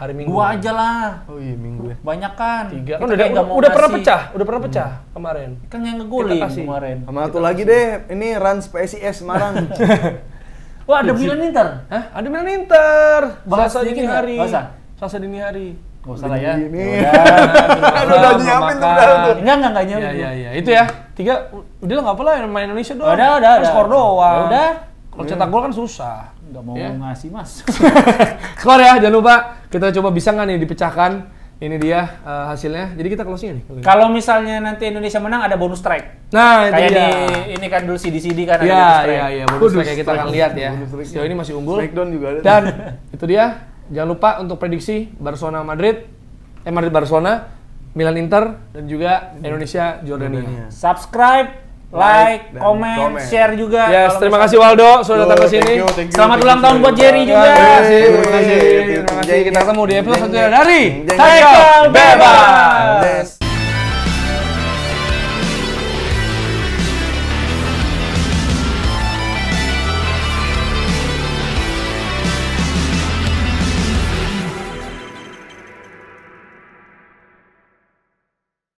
Hari Minggu. 2 aja lah. Oh iya minggu ya. Banyak kan. 3 Kita kan kayak nggak mau udah pernah ngasih. pecah kemarin. Kan yang ngegolin Kita kasih. kemarin. Sama satu lagi deh, ini Rans PSIS Semarang. Wah, ada Milan Inter. Hah? Ada Milan Inter. Bahas Selasa dikit dini nggak? hari. Nggak usah? Selasa dini hari. Enggak usah lah ya. Ini. Udah nyiapin tuh, udah tuh. Enggak nyiapin. Iya. Itu ya. 3 udah lah enggak apa lah main Indonesia doang. Udah. Kan skor doang. Udah. Kalau cetak gol kan susah. Enggak mau Ya. ngasih, Mas. Skor ya, jangan lupa. Kita coba bisa nggak nih dipecahkan. Ini dia hasilnya. Jadi kita closing nih. Kalau misalnya nanti Indonesia menang ada bonus track. Nah, itu Kayak dia. ini kan dulu CD kan ada bonus track. Iya, bonus track kita akan lihat ya. Sejauh ini masih unggul. Smackdown juga ada. Dan itu dia. Jangan lupa untuk prediksi Barcelona Madrid Barcelona, Milan Inter dan juga Indonesia Jordania. Subscribe, like, dan komen, komen. share juga. Yes, kalau terima misalnya- kasih Waldo sudah datang ke sini. Thank you. Selamat ulang tahun buat Jerry juga. Terima kasih. Kita ketemu di episode selanjutnya dari Jeng, jeng, Tackle jeng. Bebas. Yes.